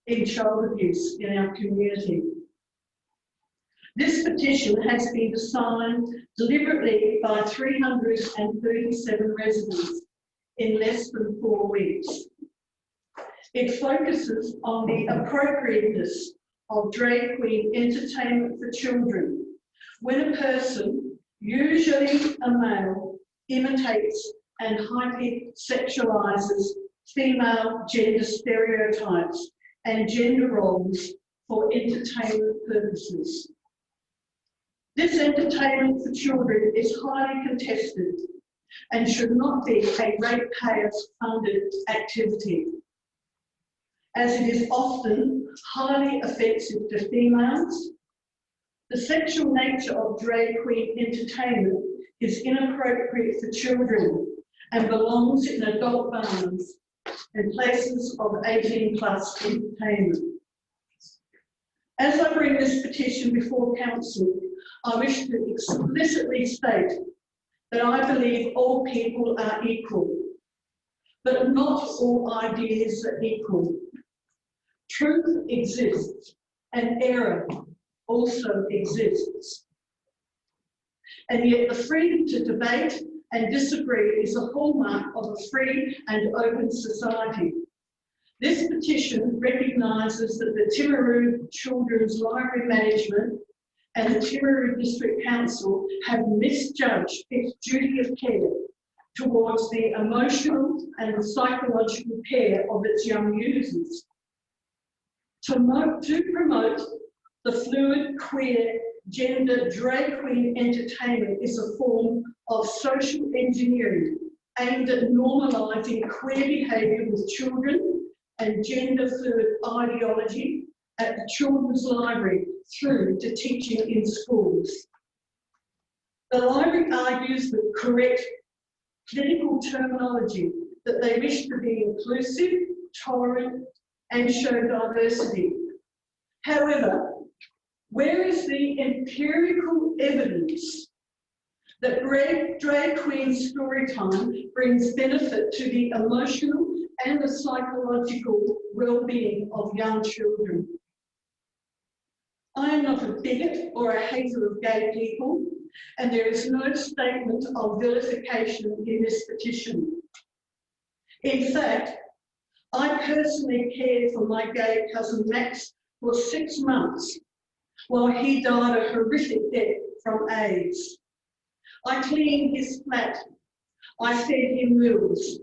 in child abuse in our community. This petition has been signed deliberately by 337 residents in less than 4 weeks. It focuses on the appropriateness of drag queen entertainment for children when a person, usually a male, imitates and hypersexualizes female gender stereotypes and gender roles for entertainment purposes. This entertainment for children is highly contested and should not be a ratepayer-funded activity, as it is often highly offensive to females. The sexual nature of drag queen entertainment is inappropriate for children and belongs in adult bars and places of 18+ entertainment. As I bring this petition before council, I wish to explicitly state that I believe all people are equal, but not all ideas are equal. Truth exists and error also exists. And yet the freedom to debate and disagree is a hallmark of a free and open society. This petition recognises that the Timaru Children's Library Management and the Timaru District Council have misjudged its duty of care towards the emotional and psychological care of its young users. To promote the fluid, queer, gender drag queen entertainment is a form of social engineering aimed at normalising queer behaviour with children and gender fluid ideology at the Children's Library through to teaching in schools. The library argues with correct clinical terminology that they wish to be inclusive, tolerant, and show diversity. However, where is the empirical evidence that drag queen storytime brings benefit to the emotional and the psychological well-being of young children? I am not a bigot or a hater of gay people, and there is no statement of vilification in this petition. In fact, I personally cared for my gay cousin Max for 6 months while he died a horrific death from AIDS. I cleaned his flat, I fed him meals,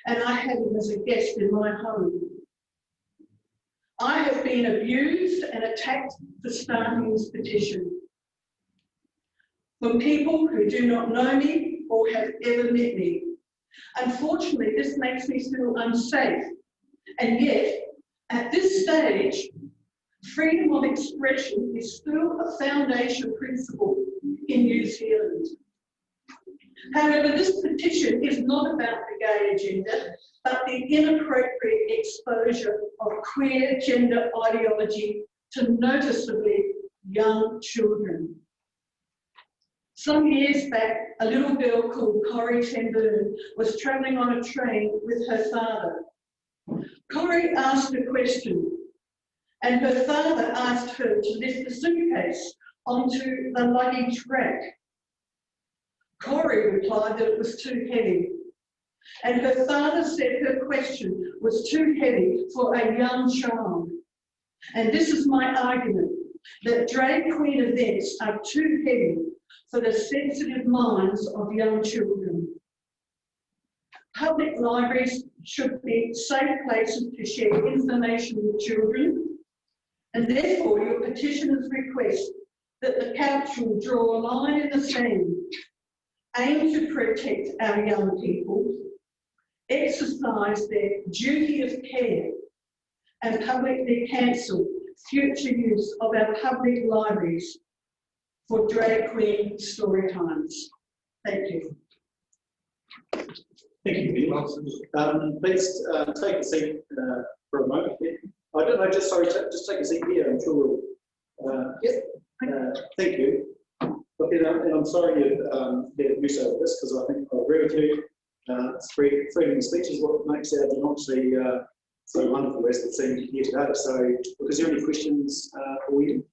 and I had him as a guest in my home. I have been abused and attacked for starting this petition from people who do not know me or have ever met me. Unfortunately, this makes me feel unsafe, and yet, at this stage, freedom of expression is still a foundation principle in New Zealand. However, this petition is not about the gay agenda, but the inappropriate exposure of queer gender ideology to noticeably young children. Some years back, a little girl called Corrie ten Boom was travelling on a train with her father. Corrie asked a question, and her father asked her to lift the suitcase onto the luggage rack. Corrie replied that it was too heavy, and her father said her question was too heavy for a young child. And this is my argument, that drag queen events are too heavy for the sensitive minds of young children. Public libraries should be safe places to share information with children, and therefore your petitioners request that the council draw a line in the sand, aim to protect our young people, exercise their duty of care, and publicly cancel future use of our public libraries for drag queen story times. Thank you. Thank you, Vicky. Please take a seat for a moment. I don't know, just take a seat here. I'm sure we'll. Thank you. Look, and I'm sorry you've use over this, because I think I agree with you. Freedom of speech is what makes our democracy so wonderful, as it seemed here today. So, is there any questions for you?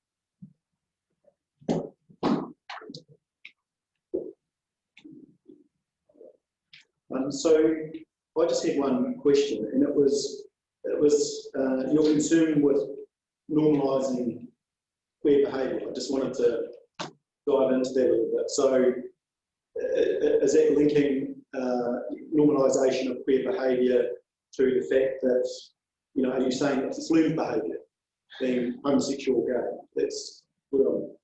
So I just had one question, and it was your concern with normalising queer behaviour. I just wanted to dive into that a little bit. So is that linking normalisation of queer behaviour to the fact that, you know, are you saying it's learned behaviour, being homosexual or gay? That's what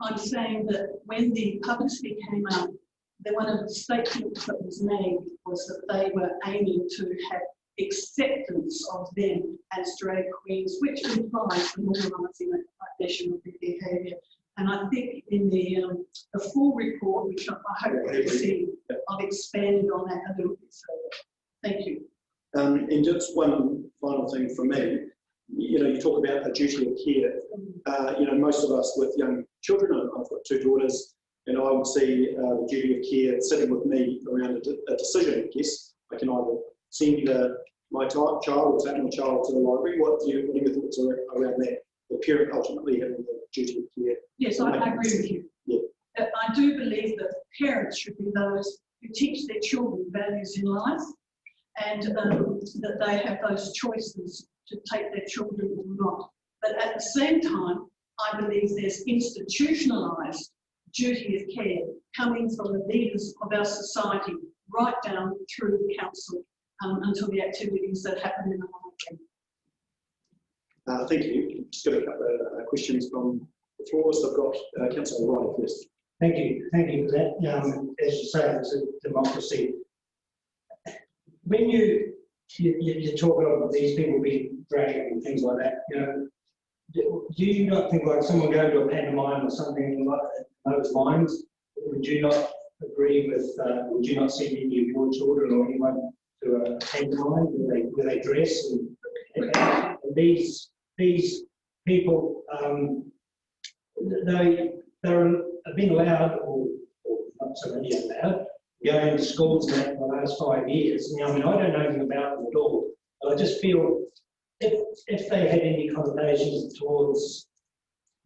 I'm saying that when the publicity came out, that one of the statements that was made was that they were aiming to have acceptance of them as drag queens, which implies the normalising of their behaviour. And I think in the full report, which I hope you'll see, I've expanded on that a little bit further. Thank you. And just one final thing from me. You know, you talk about a duty of care. You know, most of us with young children, I've got 2 daughters, and I would see the duty of care sitting with me around a decision, I guess. I can either send my child or take my child to the library. What are your thoughts around that? The parent ultimately having the duty of care. Yes, I agree with you. Yeah. I do believe that parents should be those who teach their children values in life, and that they have those choices to take their children or not. But at the same time, I believe there's institutionalised duty of care coming from the leaders of our society right down through the council until the activities that happen in the library. Thank you. Just got a couple of questions from the floor. So I've got Councillor Riley first. Thank you for that. As you say, it's a democracy. When you talk about these people being dragged and things like that, you know, do you not think like someone going to a pantomime or something like those lines? Would you not agree with? Would you not send any of your children or anyone to a pantomime where they dress and these people they're being allowed or not so many allowed going to schools now for the last 5 years. Now, I mean, I don't know anything about them at all, but I just feel if they had any connotations towards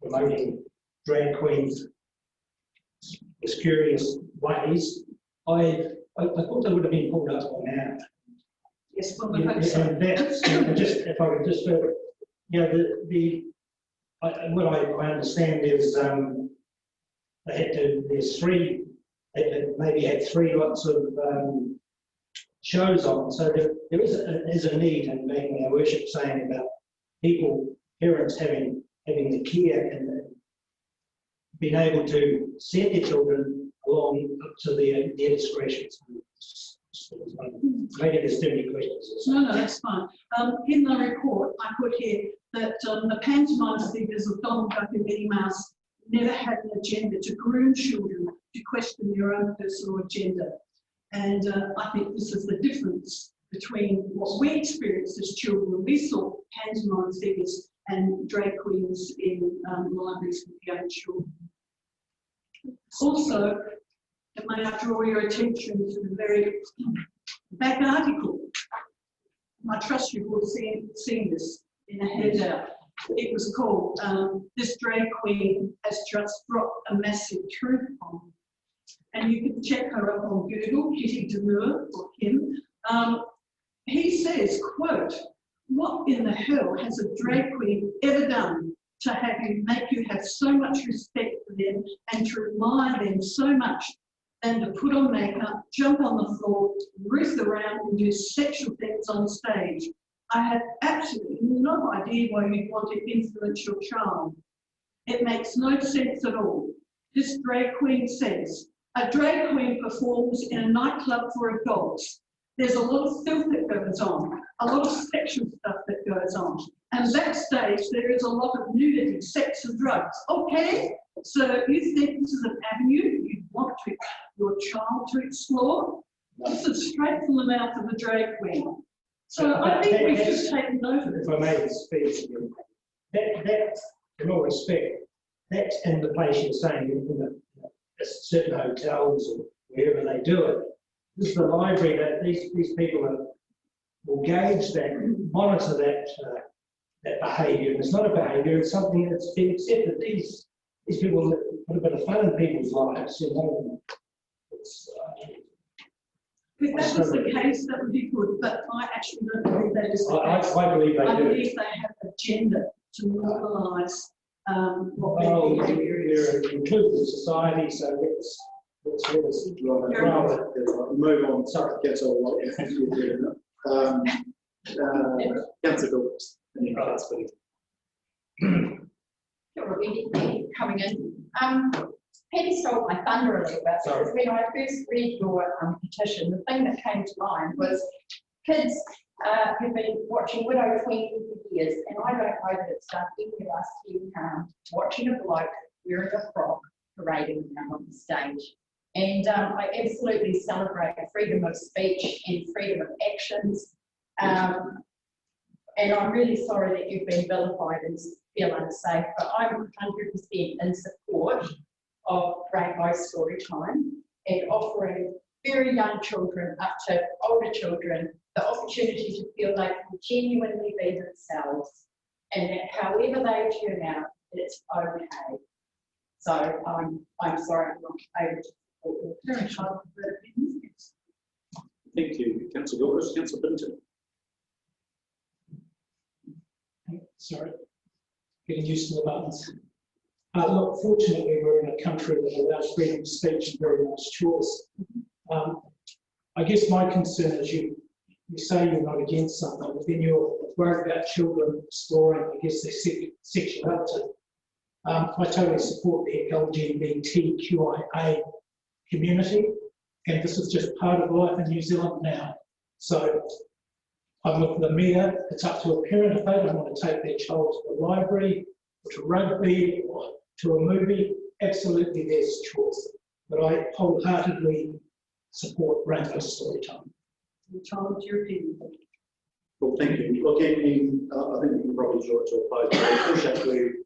promoting drag queens in curious ways, I thought they would have been pulled up by now. Yes, well, we hope so. And that's just if I could just, you know, what I understand is they had to. There's 3. They maybe had 3 lots of shows on, so there is a need, and making our worship saying about parents having the care and being able to send their children along up to their discretion. Maybe there's too many questions. No, that's fine. In the report, I put here that the pantomime figures of Donald Duck and Minnie Mouse never had an agenda to groom children to question their own personal agenda. And I think this is the difference between what we experienced as children when we saw pantomime figures and drag queens in libraries with young children. Also, may I draw your attention to the very back article. I trust you've all seen this in a handout. It was called "This Drag Queen Has Just Dropped a Massive Truth Bomb." And you can check her up on Google, Kitty Demure, or him. He says, quote, "What in the hell has a drag queen ever done to make you have so much respect for them and to admire them so much than to put on makeup, jump on the floor, wrist around and do sexual things on stage? I have absolutely no idea why you'd want to influence your child. It makes no sense at all." This drag queen says, "A drag queen performs in a nightclub for adults. There's a lot of filth that goes on, a lot of sexual stuff that goes on. And backstage, there is a lot of nudity, sex and drugs." Okay, so you think this is an avenue you want your child to explore? This is straight from the mouth of a drag queen. So I think we should take note of it. If I may speak, that, in all respect, that's in the place you're saying, in certain hotels or wherever they do it. this is the library that these people will gauge that, monitor that, that behaviour. And it's not a behaviour, it's something that's been accepted. These people put a bit of fun in people's lives, you know. It's, If that was the case, that would be good, but I actually don't believe that is the I case. believe they I do. believe they have an agenda to normalise what Well, their behaviour is. they're included in society, so let's Move on, sorry, get all right. Councillor Gilchrist. Coming in. Penny stole my thunder a little bit, because when I first read your petition, the thing that came to mind was kids have been watching Widow Queen for years, and I don't know that it's done any of us here watching a bloke wearing a frock parading around on the stage. And I absolutely celebrate freedom of speech and freedom of actions. And I'm really sorry that you've been vilified and feel unsafe, but I'm 100% in support of Rainbow Storytime and offering very young children up to older children the opportunity to feel they can genuinely be themselves, and that however they turn out, it's okay. So I'm sorry I'm not able to support your very child. Thank you, Councillor Gilchrist. Councillor Binton. Sorry, getting used to the buttons. Look, fortunately, we're in a country that allows freedom of speech and very much choice. I guess my concern is you say you're not against something, but then you're worried about children exploring, I guess, their sexuality. I totally support the LGBTQIA community, and this is just part of life in New Zealand now. So I'm with the mayor. It's up to a parent if they don't want to take their child to the library or to rugby or to a movie. Absolutely, there's choice. But I wholeheartedly support Rainbow Storytime. Child, your opinion. Well, thank you. Look, I think we can probably draw it to a close. I appreciate you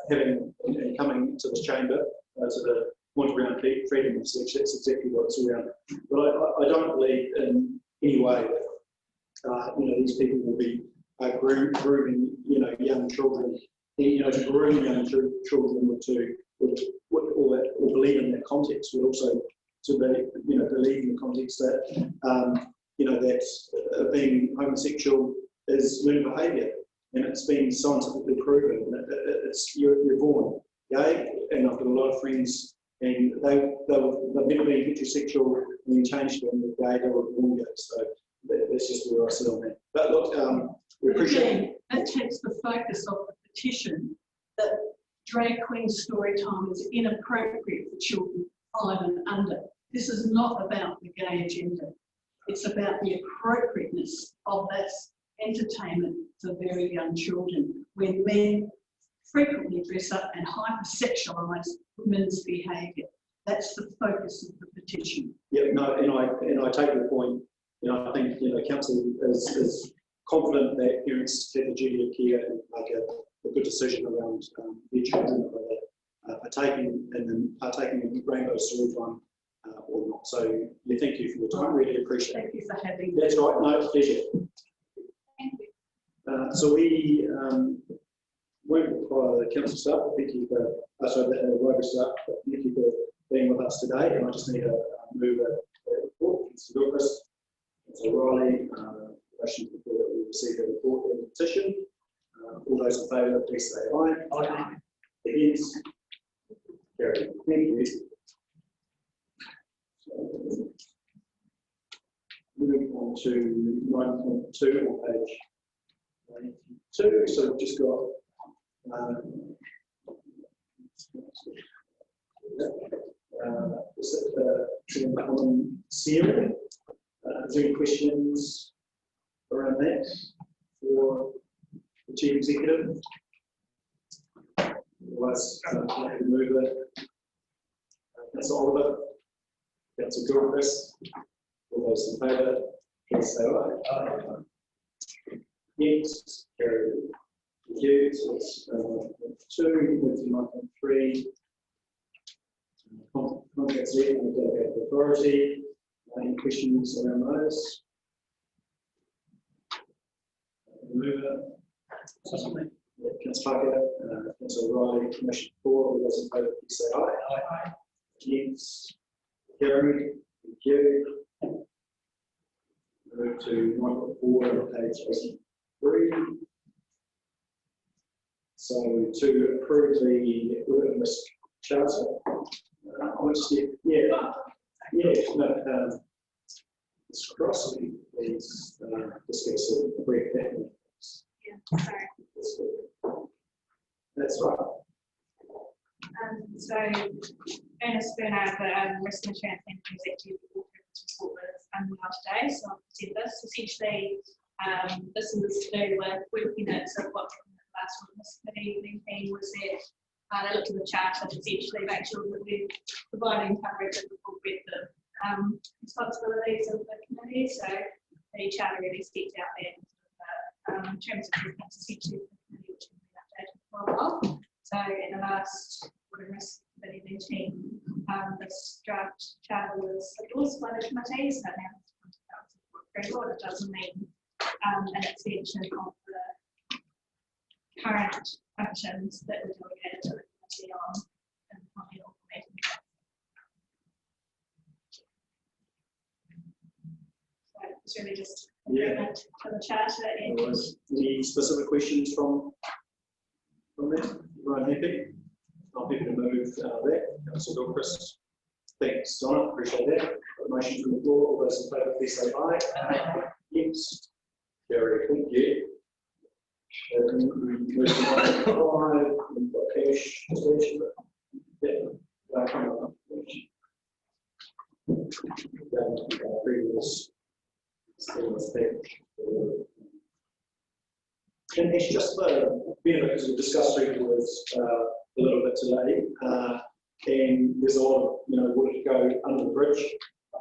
having and coming to this chamber, to the point around freedom of speech. That's exactly what it's around. But I don't believe in any way that these people will be grooming young children. To groom young children or believe in that context, but also to believe in the context that that being homosexual is learned behaviour, and it's been scientifically proven. You're born gay, and I've got a lot of friends, and they've never been heterosexual, and then changed them with gay, they were born gay. So that's just where I sit on that. But look, we appreciate. Again, that takes the focus of the petition that drag queen story time is inappropriate for children 5 and under. This is not about the gay agenda. It's about the appropriateness of that entertainment for very young children, when men frequently dress up and hypersexualise women's behaviour. That's the focus of the petition. Yeah, no, and I take your point. I think council is confident that parents have the duty of care and make a good decision around their children, whether partaking in Rainbow Storytime or not. So thank you for your time. Really appreciate it. Thank you for having me. That's right. No, pleasure. Thank you. So we won't require the council staff. Thank you for Rover staff. Thank you for being with us today. And I just need to move a report. Councillor Gilchrist, Councillor Riley, relation to the report that we received a report and petition. All those in favour, please say aye. Aye. Against? Carried. Thank you. So, moving on to 9.2 on page 92. So we've just got common seal. Is there any questions around that for the Chief Executive? Otherwise, I can move it. Councillor Oliver, Councillor Gilchrist, all those in favour, please say aye. Aye. Yes, carried. Thank you. So it's 2, move to 9.3. Contracts there and delegated authority. Any questions around those? Mover. Yeah, Councillor Parker, Councillor Riley, motion 4, all those in favour, please say aye. Aye. Against, carried, thank you. Move to 1.4 on page 3. So to approve the work risk charter, I want to see, no, Mr. Cross, please discuss a brief background. Yeah, sorry. That's right. So Ernest Bernard, the risk insurance and executive report was unveiled today, so I'll present this. Essentially, this is to do with working at sort of what last witness committee meeting was that they looked at the charter to essentially make sure that we're providing coverage of the full breadth of responsibilities of the committee. So the charter really stepped out there in terms of business essentially for the committee, which has been updated for a while. So in the last risk committee meeting, this draft charter was endorsed by the committee, so now it's very well. It doesn't mean an extension of the current functions that were delegated to the committee on the meeting. So it's really just agreement to the charter. And any specific questions from that? Everyone happy? I'll be able to move that. Councillor Gilchrist. Thanks, Donna. Appreciate that. Got a motion from the floor. All those in favour, please say aye. Aye. Yes. Very thank you. Move to 1.5. We've got cash. Previous. And it's just the benefit, because we've discussed regulars a little bit today, and there's a lot of work to go under the bridge,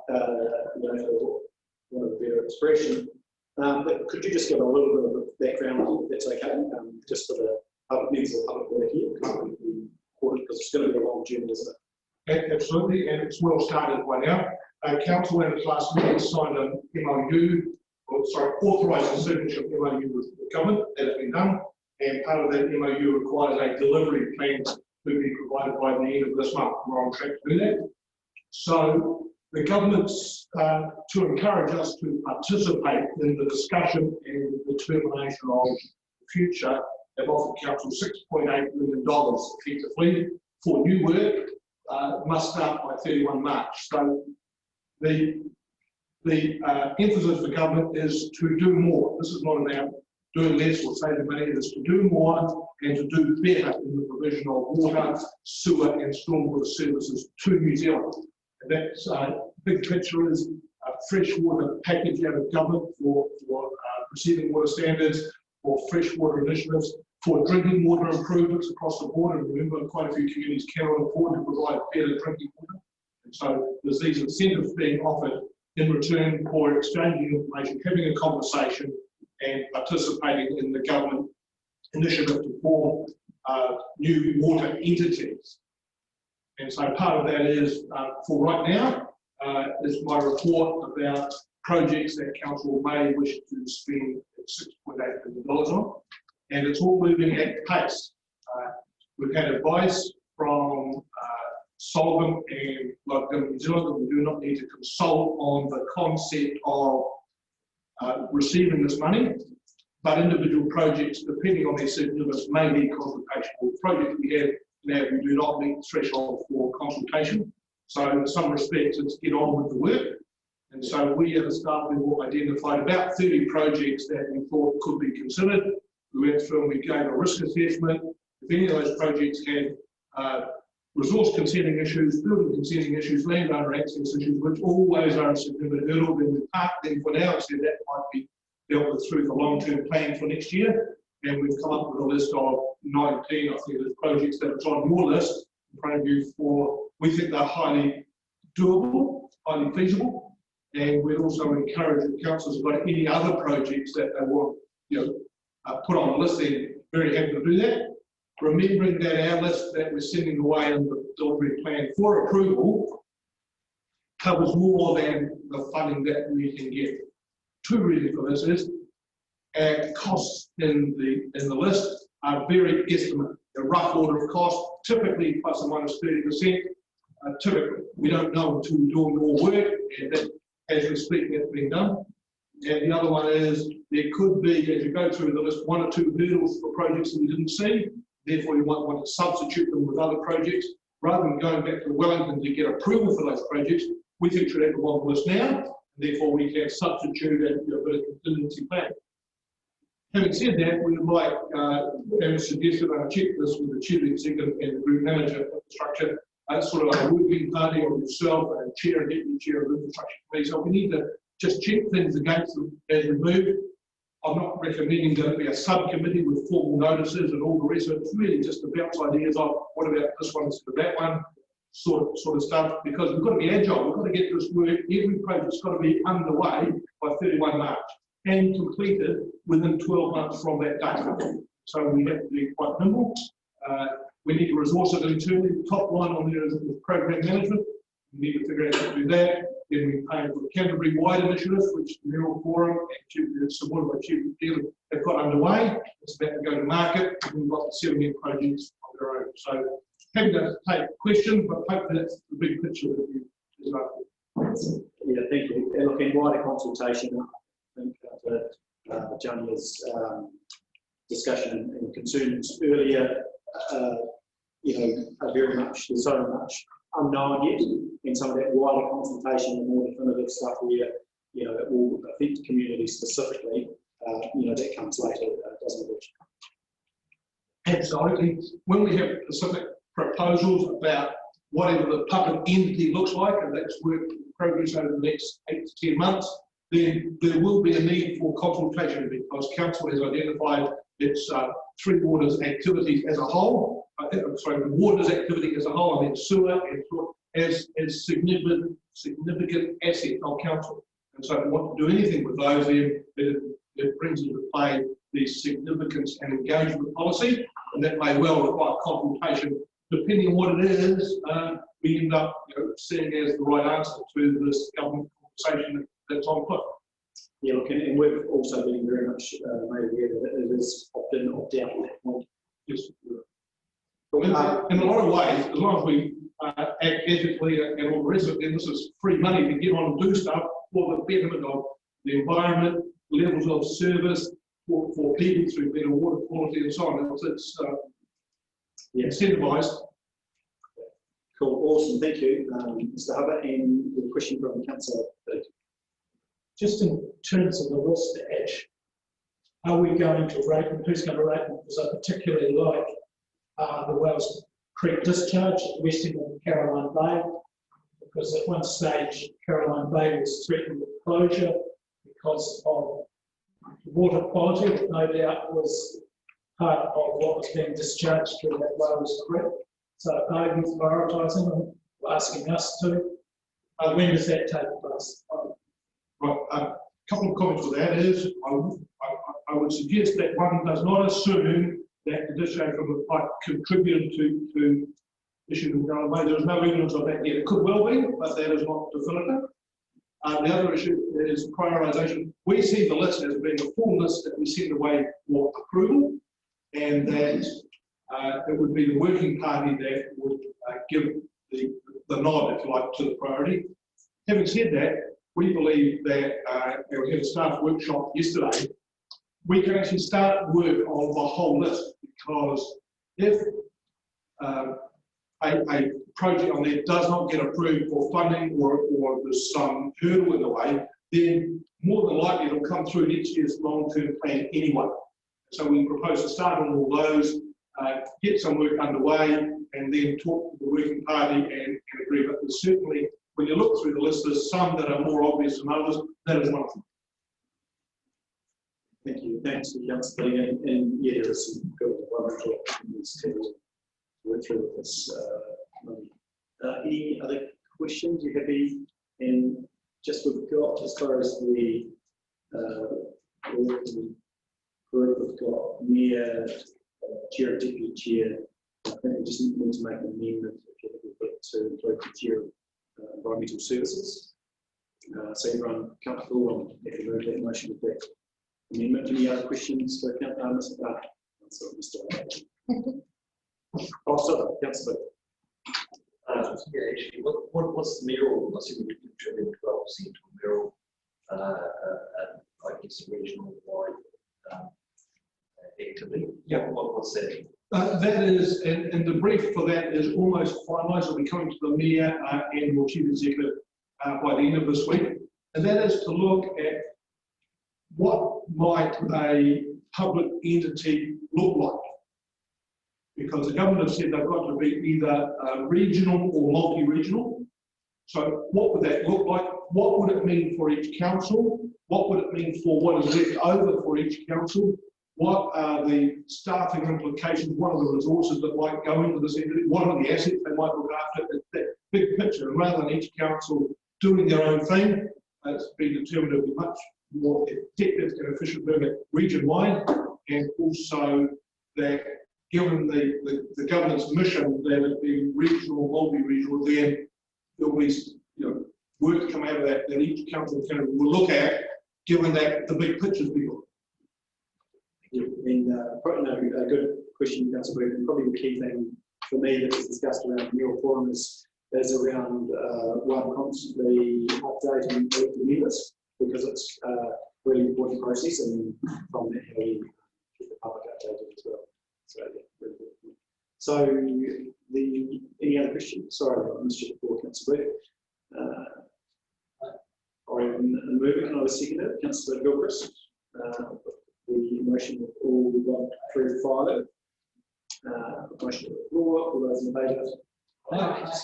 for want of a better expression. But could you just give a little bit of a background, if that's okay, just for the public members of the public that are here, because it's going to be a long journey, isn't it? Absolutely, and it's well started by now. Council at its last meeting signed an MOU, authorised the signature of MOU with the government. That has been done, and part of that MOU requires a delivery plan to be provided by the end of this month. We're on track to do that. So the government's, to encourage us to participate in the discussion and the determination of the future, have offered Council $6.8 million effectively for new work, must start by 31 March. So the emphasis for government is to do more. This is not about doing less or saving money, it is to do more and to do better in the provision of water, sewer and stormwater services to New Zealand. And that's big picture is a freshwater package out of government for receiving water standards, for freshwater initiatives, for drinking water improvements across the board. And remember, quite a few communities cannot afford to provide better drinking water. And so there's these incentives being offered in return for exchanging information, having a conversation and participating in the government initiative to form new water entities. And so part of that is, for right now, is my report about projects that Council may wish to spend $6.8 million on. And it's all moving at pace. We've had advice from Solvent and Local New Zealand that we do not need to consult on the concept of receiving this money, but individual projects, depending on their significance, may need consultation. Or projects we have now, we do not meet the threshold for consultation. So in some respects, it's get on with the work. And so we at the staff level identified about 30 projects that we thought could be considered. We went through and we gave a risk assessment. If any of those projects had resource consenting issues, building consenting issues, landowner access issues, which always are a significant hurdle, then we parked them for now and said that might be dealt with through the long-term plan for next year. And we've come up with a list of 19, I think, there's projects that are on your list in front of you for, we think they're highly doable, highly feasible. And we'd also encourage the councils have got any other projects that they want, put on the list, they're very happy to do that. Remembering that our list that we're sending away in the delivery plan for approval covers more than the funding that we can get. Two reasons for this is costs in the list are very estimate, a rough order of cost, typically plus or minus 30%. Typically, we don't know until we do more work, and that, as we're speaking, it's being done. And the other one is there could be, as you go through the list, one or two hurdles for projects that we didn't see. Therefore, you might want to substitute them with other projects rather than going back to Wellington to get approval for those projects. We think should have them on the list now. And therefore, we can substitute and do a bit of contingency plan. Having said that, we would like, and suggested, I checked this with the chief executive and the group manager of infrastructure, sort of a working party of yourself and chair and deputy chair of the infrastructure committee. So we need to just check things against them as we move. I'm not recommending that it be a subcommittee with formal notices and all the rest of it. It's really just to bounce ideas of what about this one instead of that one, sort of stuff, because we've got to be agile. We've got to get this work. Every project's got to be underway by 31 March and completed within 12 months from that date. So we have to be quite nimble. We need to resource it internally. The top line on there is the program management. We need to figure out how to do that. Then we pay for the Canterbury Wide Initiative, which the Mayoral Forum and supported by Chief Dealer have got underway. It's about to go to market. We've got 7 new projects of their own. So happy to take questions, but hopefully that's the big picture that you is about. Yeah, thank you. And look, in wider consultation, I think Jania's discussion and concerns earlier, are very much, there's so much unknown yet, and some of that wider consultation and more definitive stuff where, it will affect the community specifically, that comes later, doesn't it? Absolutely. When we have specific proposals about whatever the public entity looks like, and that's work in progress over the next 8 to 10 months, then there will be a need for consultation because council has identified its Three Waters activities as a whole. The waters activity as a whole, and then sewer as significant asset of council. And so if we want to do anything with those, then it brings into play the significance and engagement policy, and that may well require consultation. Depending on what it is, we end up seeing as the right answer to this government conversation that's on foot. Yeah, look, and we've also been very much made aware that it is opt-in, opt-out at that point. Yes. In a lot of ways, as long as we act ethically and all the rest of it, then this is free money to get on and do stuff for the betterment of the environment, levels of service for people through better water quality and so on. It's incentivised. Cool, awesome, thank you, Mr. Hubbard. And the question from Councillor. Just in terms of the list, Ash, are we going to rate them? Who's going to rate them? Because I particularly like the Wells Creek discharge at the west end of Caroline Bay, because at one stage Caroline Bay was threatened with closure because of water quality, that no doubt was part of what was being discharged through that Wells Creek. So are you prioritising and asking us to? When does that take place? Right, a couple of comments to that is, I would suggest that one does not assume that the discharge from the pipe contributed to issue in Caroline Bay. There is no evidence of that yet. It could well be, but that is not definitive. The other issue is prioritisation. We see the list as being a full list that we send away for approval, and that it would be the working party that would give the nod, if you like, to the priority. Having said that, we believe that we had a staff workshop yesterday. We can actually start work on the whole list, because if a project on there does not get approved for funding, or there's some hurdle in the way, then more than likely it'll come through next year's long-term plan anyway. So we propose to start on all those, get some work underway, and then talk to the working party and agree. But there's certainly, when you look through the list, there's some that are more obvious than others. That is one of them. Thank you. Thanks for the answer. And yeah, there is some good work in this table to work through this. Any other questions you have? And just we've got, as far as the working group, we've got Mayor, Chair, Deputy Chair. I think we just need to make an amendment to include the Chair of Environmental Services. So everyone comfortable and if you move that motion with that amendment. Any other questions for Mr. Oh, sorry, Councillor. Yeah, actually, what's the mayoral, I see we contribute 12% to mayoral, I guess, regional wide activity. Yeah. What's that? That is, and the brief for that is almost finalised. It'll be coming to the mayor and your chief executive by the end of this week. And that is to look at what might a public entity look like. Because the government have said they've got to be either regional or multi-regional. So what would that look like? What would it mean for each council? What would it mean for what is left over for each council? What are the staffing implications? What are the resources that might go into this entity? What are the assets they might look after? It's that big picture. And rather than each council doing their own thing, it's been determined to be much more effective and efficient doing it region-wide, and also that given the government's mission that it be regional, multi-regional, then there'll be work to come out of that each council will look at, given that the big picture's bigger. Probably a good question, Councillor Burke, and probably the key thing for me that was discussed around the mayoral forum is around one, constantly updating the members, because it's a really important process, and from that how we get the public updated as well. So yeah, really good. So any other questions? Sorry, I missed you before, Councillor Burke. I'm moving, and I was seconded, Councillor Gilchrist. The motion of all 1 through 5. Motion to the floor. All those in favour? Thanks.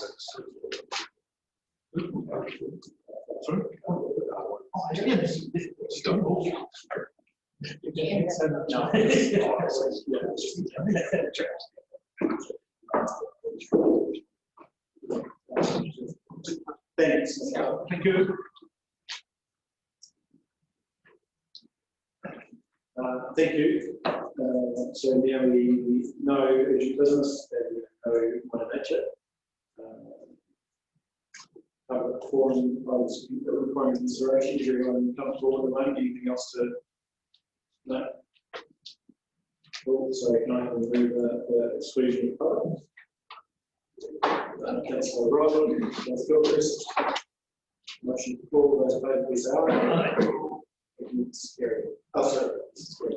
Thank you. Thank you. So now we know urgent business and we know one of nature. Forum was requiring consideration. Is everyone comfortable at the moment? Anything else to? No. Cool. So can I remove the exclusion of public? Councillor Roger, Councillor Gilchrist. Motion to call. Those in favour, please say aye. It's carried. Oh, sorry.